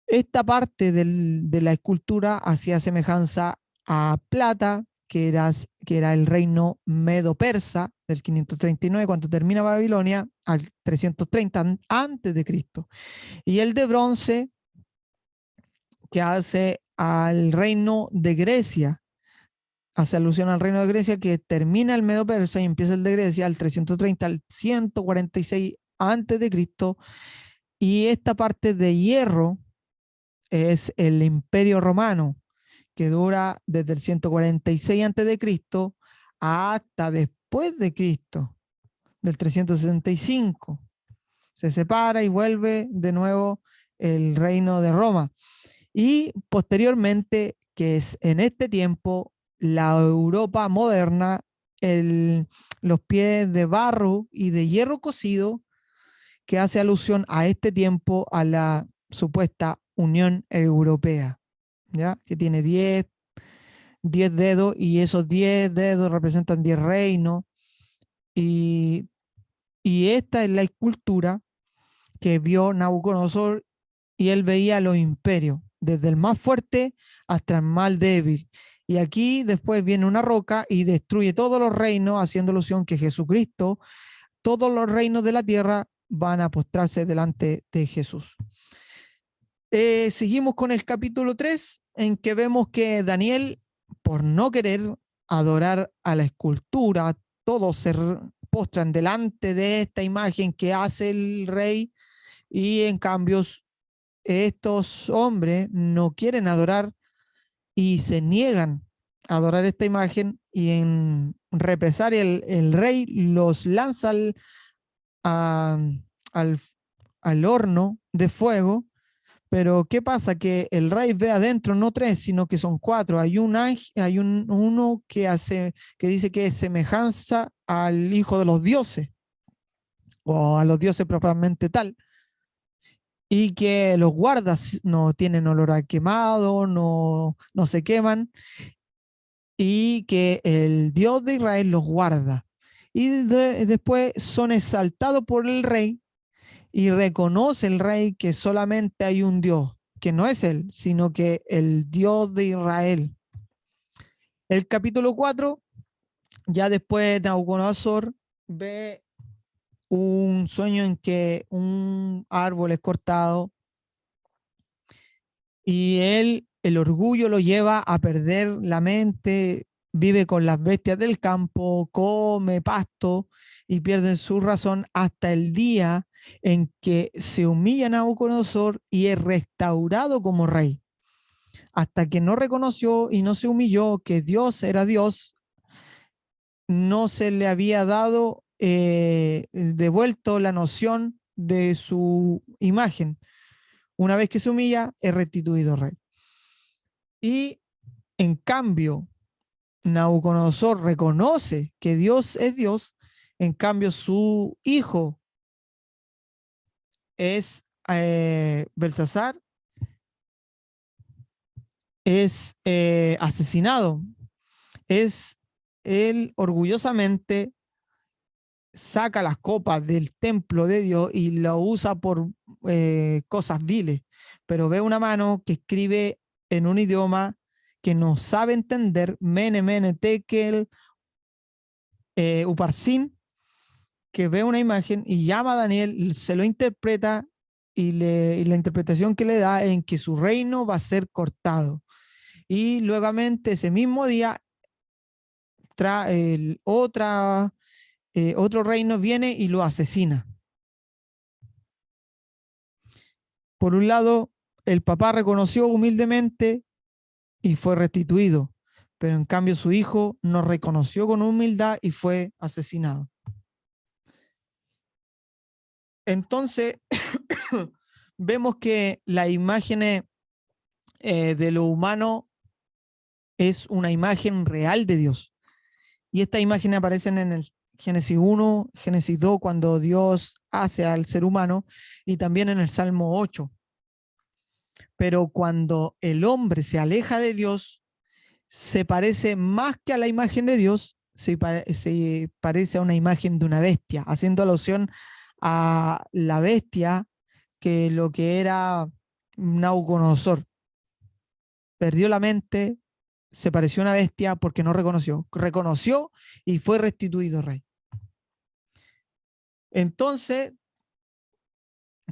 Esta parte de la escultura hacía semejanza a plata, que era el reino medo-persa del 539 cuando termina Babilonia, al 330 antes de Cristo. Y el de bronce, que hace al reino de Grecia, hace alusión al reino de Grecia, que termina el Medo-Persa y empieza el de Grecia al 330 al 146 antes de Cristo. Y esta parte de hierro es el Imperio Romano, que dura desde el 146 antes de Cristo hasta después de Cristo, del 365. Se separa y vuelve de nuevo el reino de Roma. Y posteriormente, que es en este tiempo, la Europa moderna, los pies de barro y de hierro cocido, que hace alusión a este tiempo, a la supuesta Unión Europea, ¿ya? Que tiene 10 dedos y esos 10 dedos representan 10 reinos. Y, y esta es la escultura que vio Nabucodonosor y él veía los imperios, desde el más fuerte hasta el más débil. Y aquí después viene una roca y destruye todos los reinos, haciendo alusión que Jesucristo, todos los reinos de la tierra van a postrarse delante de Jesús. Seguimos con el capítulo 3, en que vemos que Daniel, por no querer adorar a la escultura, todos se postran delante de esta imagen que hace el rey, y en cambio estos hombres no quieren adorar y se niegan a adorar esta imagen, y en represalia el rey los lanza a- al, al horno de fuego. Pero ¿qué pasa? Que el rey ve adentro no tres, sino que son cuatro. Hay un ángel, hay uno que dice que es semejanza al hijo de los dioses, o a los dioses propiamente tal, y que los guardas no tienen olor a quemado, no se queman, y que el Dios de Israel los guarda. Y después son exaltados por el rey, y reconoce el rey que solamente hay un Dios, que no es él, sino que el Dios de Israel. El capítulo 4, ya después Nabucodonosor ve un sueño en que un árbol es cortado y él, el orgullo lo lleva a perder la mente, vive con las bestias del campo, come pasto y pierde su razón hasta el día en que se humilla Nabucodonosor y es restaurado como rey. Hasta que no reconoció y no se humilló que Dios era Dios, no se le había dado devuelto la noción de su imagen. Una vez que se humilla, es restituido rey. Y en cambio, Nabucodonosor reconoce que Dios es Dios, en cambio su hijo es Belsasar, es asesinado. Es él orgullosamente saca las copas del templo de Dios y lo usa por cosas viles, pero ve una mano que escribe en un idioma que no sabe entender, Mene, Mene, Tekel, Uparsin, que ve una imagen y llama a Daniel, se lo interpreta, y la interpretación que le da en que su reino va a ser cortado. Y luego ese mismo día, otro reino viene y lo asesina. Por un lado, el papá reconoció humildemente y fue restituido, pero en cambio su hijo no reconoció con humildad y fue asesinado. Entonces, vemos que la imagen de lo humano es una imagen real de Dios. Y estas imágenes aparecen en el Génesis 1, Génesis 2, cuando Dios hace al ser humano, y también en el Salmo 8. Pero cuando el hombre se aleja de Dios, se parece más que a la imagen de Dios, se parece a una imagen de una bestia, haciendo alusión a la bestia que lo que era Nabucodonosor. Perdió la mente, se pareció a una bestia porque no reconoció. Reconoció y fue restituido rey. Entonces,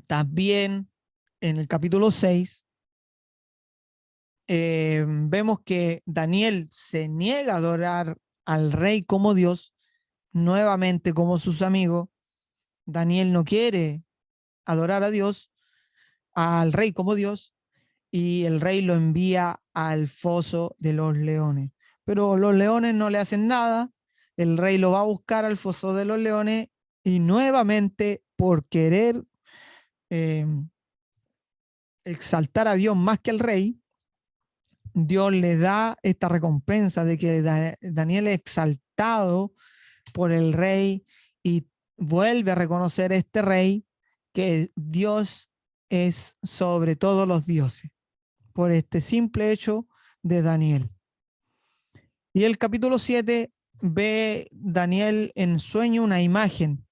también en el capítulo 6, vemos que Daniel se niega a adorar al rey como Dios, nuevamente como sus amigos. Daniel no quiere adorar a Dios, al rey como Dios, y el rey lo envía al foso de los leones. Pero los leones no le hacen nada, el rey lo va a buscar al foso de los leones y nuevamente por querer eh, exaltar a Dios más que al rey, Dios le da esta recompensa de que Daniel es exaltado por el rey y vuelve a reconocer este rey que Dios es sobre todos los dioses, por este simple hecho de Daniel. Y el capítulo 7 ve Daniel en sueño una imagen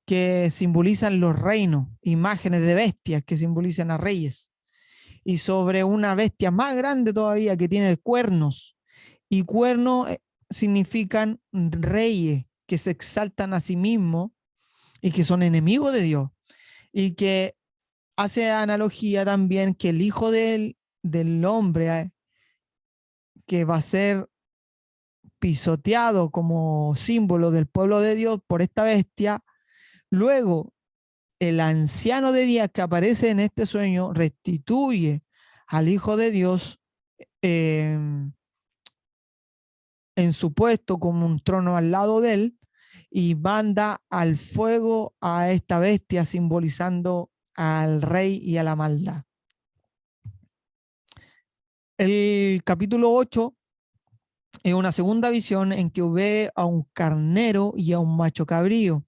que simbolizan los reinos, imágenes de bestias que simbolizan a reyes, y sobre una bestia más grande todavía que tiene cuernos, y cuernos significan reyes que se exaltan a sí mismos y que son enemigos de Dios, y que hace analogía también que el hijo del hombre que va a ser pisoteado como símbolo del pueblo de Dios por esta bestia, luego el anciano de días que aparece en este sueño restituye al Hijo de Dios eh, en su puesto como un trono al lado de él y manda al fuego a esta bestia simbolizando al rey y a la maldad. El capítulo 8 es una segunda visión en que ve a un carnero y a un macho cabrío,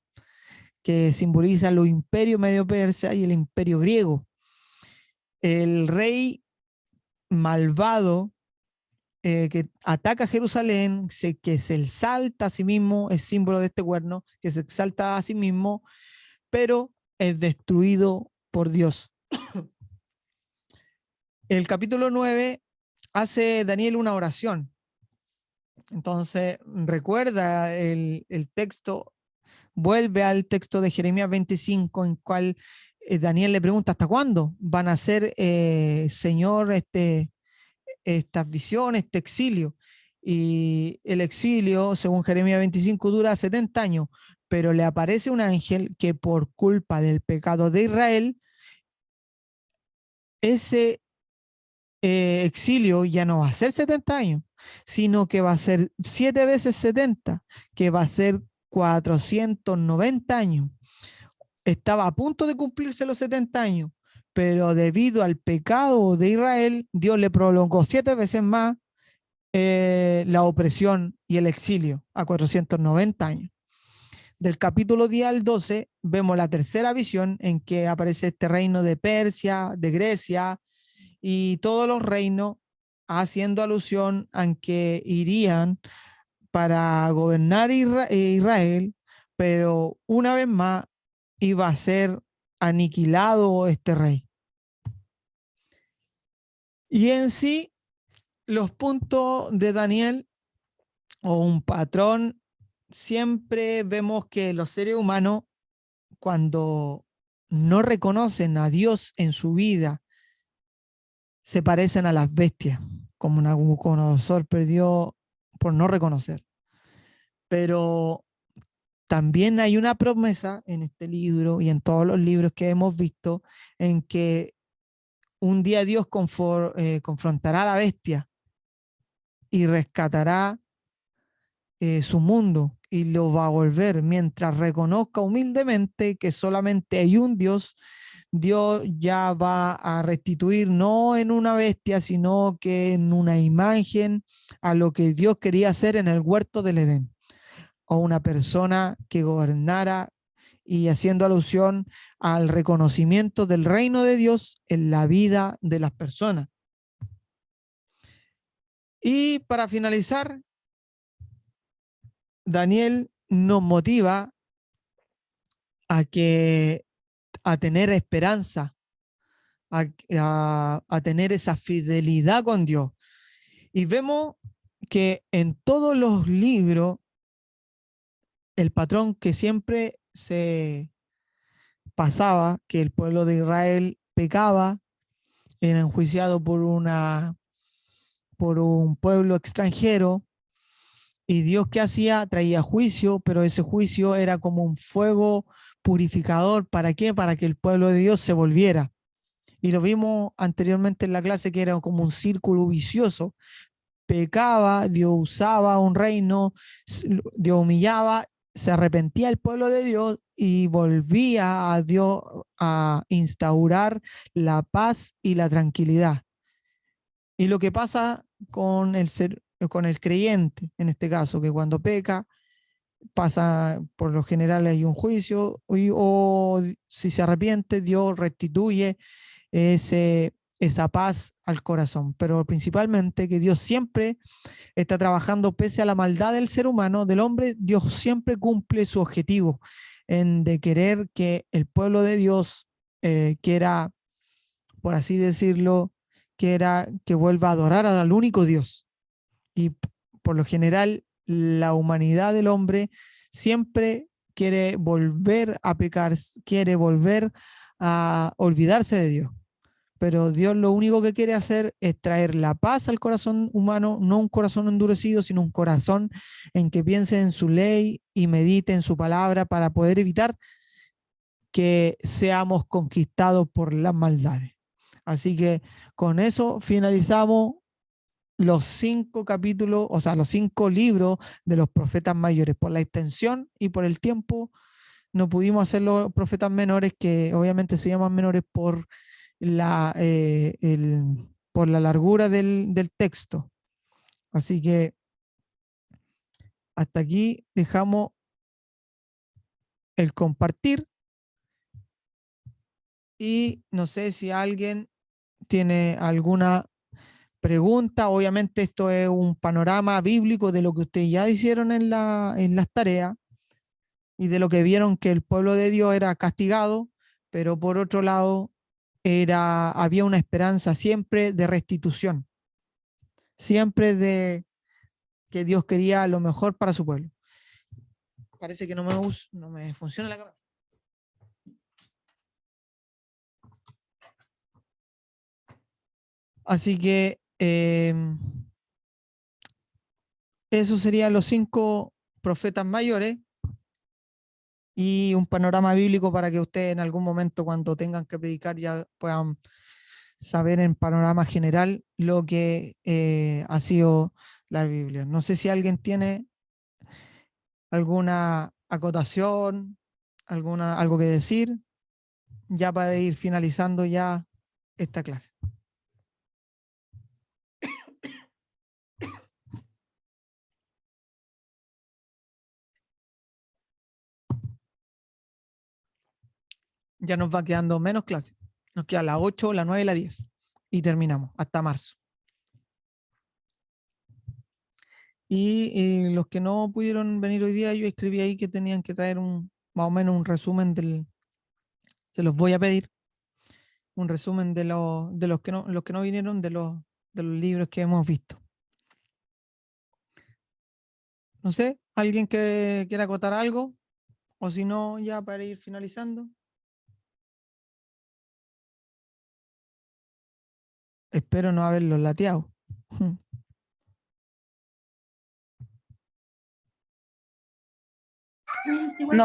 que simboliza los imperios medio persa y el imperio griego. El rey malvado que ataca a Jerusalén, que se exalta a sí mismo, es símbolo de este cuerno, que se exalta a sí mismo, pero es destruido por Dios. El capítulo 9 hace Daniel una oración. Entonces recuerda el texto, vuelve al texto de Jeremías 25, en cual Daniel le pregunta, ¿hasta cuándo van a ser, Señor, estas visiones, este exilio? Y el exilio, según Jeremías 25, dura 70 años, pero le aparece un ángel que por culpa del pecado de Israel, ese exilio ya no va a ser 70 años, sino que va a ser 7 veces 70, que va a ser 490 años. Estaba a punto de cumplirse los 70 años, pero debido al pecado de Israel, Dios le prolongó 7 veces más la opresión y el exilio a 490 años. Del capítulo 10 al 12 vemos la tercera visión en que aparece este reino de Persia, de Grecia y todos los reinos, haciendo alusión a que irían para gobernar Israel, pero una vez más iba a ser aniquilado este rey. Y en sí, los puntos de Daniel o un patrón, siempre vemos que los seres humanos, cuando no reconocen a Dios en su vida, se parecen a las bestias, como Nabucodonosor perdió por no reconocer. Pero también hay una promesa en este libro y en todos los libros que hemos visto en que un día Dios confrontará a la bestia y rescatará su mundo y lo va a volver mientras reconozca humildemente que solamente hay un Dios. Dios ya va a restituir no en una bestia, sino que en una imagen a lo que Dios quería hacer en el huerto del Edén, o una persona que gobernara y haciendo alusión al reconocimiento del reino de Dios en la vida de las personas. Y para finalizar, Daniel nos motiva a tener esperanza, a tener esa fidelidad con Dios. Y vemos que en todos los libros, el patrón que siempre se pasaba, que el pueblo de Israel pecaba, era enjuiciado por un pueblo extranjero, y Dios, ¿qué hacía? Traía juicio, pero ese juicio era como un fuego purificador. ¿Para qué? Para que el pueblo de Dios se volviera. Y lo vimos anteriormente en la clase, que era como un círculo vicioso. Pecaba, Dios usaba un reino, Dios humillaba, se arrepentía el pueblo de Dios y volvía a Dios a instaurar la paz y la tranquilidad. Y lo que pasa con el creyente, en este caso, que cuando peca, pasa, por lo general hay un juicio, o si se arrepiente, Dios restituye esa paz al corazón. Pero principalmente que Dios siempre está trabajando pese a la maldad del ser humano, del hombre. Dios siempre cumple su objetivo en de querer que el pueblo de Dios quiera, por así decirlo, que vuelva a adorar al único Dios. Y por lo general, la humanidad del hombre siempre quiere volver a pecar, quiere volver a olvidarse de Dios. Pero Dios lo único que quiere hacer es traer la paz al corazón humano, no un corazón endurecido, sino un corazón en que piense en su ley y medite en su palabra, para poder evitar que seamos conquistados por las maldades. Así que con eso finalizamos los 5 capítulos, o sea, los 5 libros de los profetas mayores. Por la extensión y por el tiempo, no pudimos hacer los profetas menores, que obviamente se llaman menores por la largura del texto. Así que hasta aquí dejamos el compartir, y no sé si alguien tiene alguna pregunta. Obviamente esto es un panorama bíblico de lo que ustedes ya hicieron en las tareas, y de lo que vieron que el pueblo de Dios era castigado, pero por otro lado había una esperanza siempre de restitución, siempre de que Dios quería lo mejor para su pueblo. Parece que no me funciona la cámara. Así que eso serían los 5 profetas mayores, y un panorama bíblico para que ustedes en algún momento, cuando tengan que predicar, ya puedan saber en panorama general lo que ha sido la Biblia. No sé si alguien tiene alguna acotación, algo que decir, ya para ir finalizando ya esta clase. Ya nos va quedando menos clases. Nos queda la 8, la 9 y la 10. Y terminamos hasta marzo. Y los que no pudieron venir hoy día, yo escribí ahí que tenían que traer más o menos un resumen se los voy a pedir, un resumen de los que no vinieron, de los libros que hemos visto. No sé, alguien que quiera acotar algo, o si no, ya para ir finalizando. Espero no haberlos lateado. No.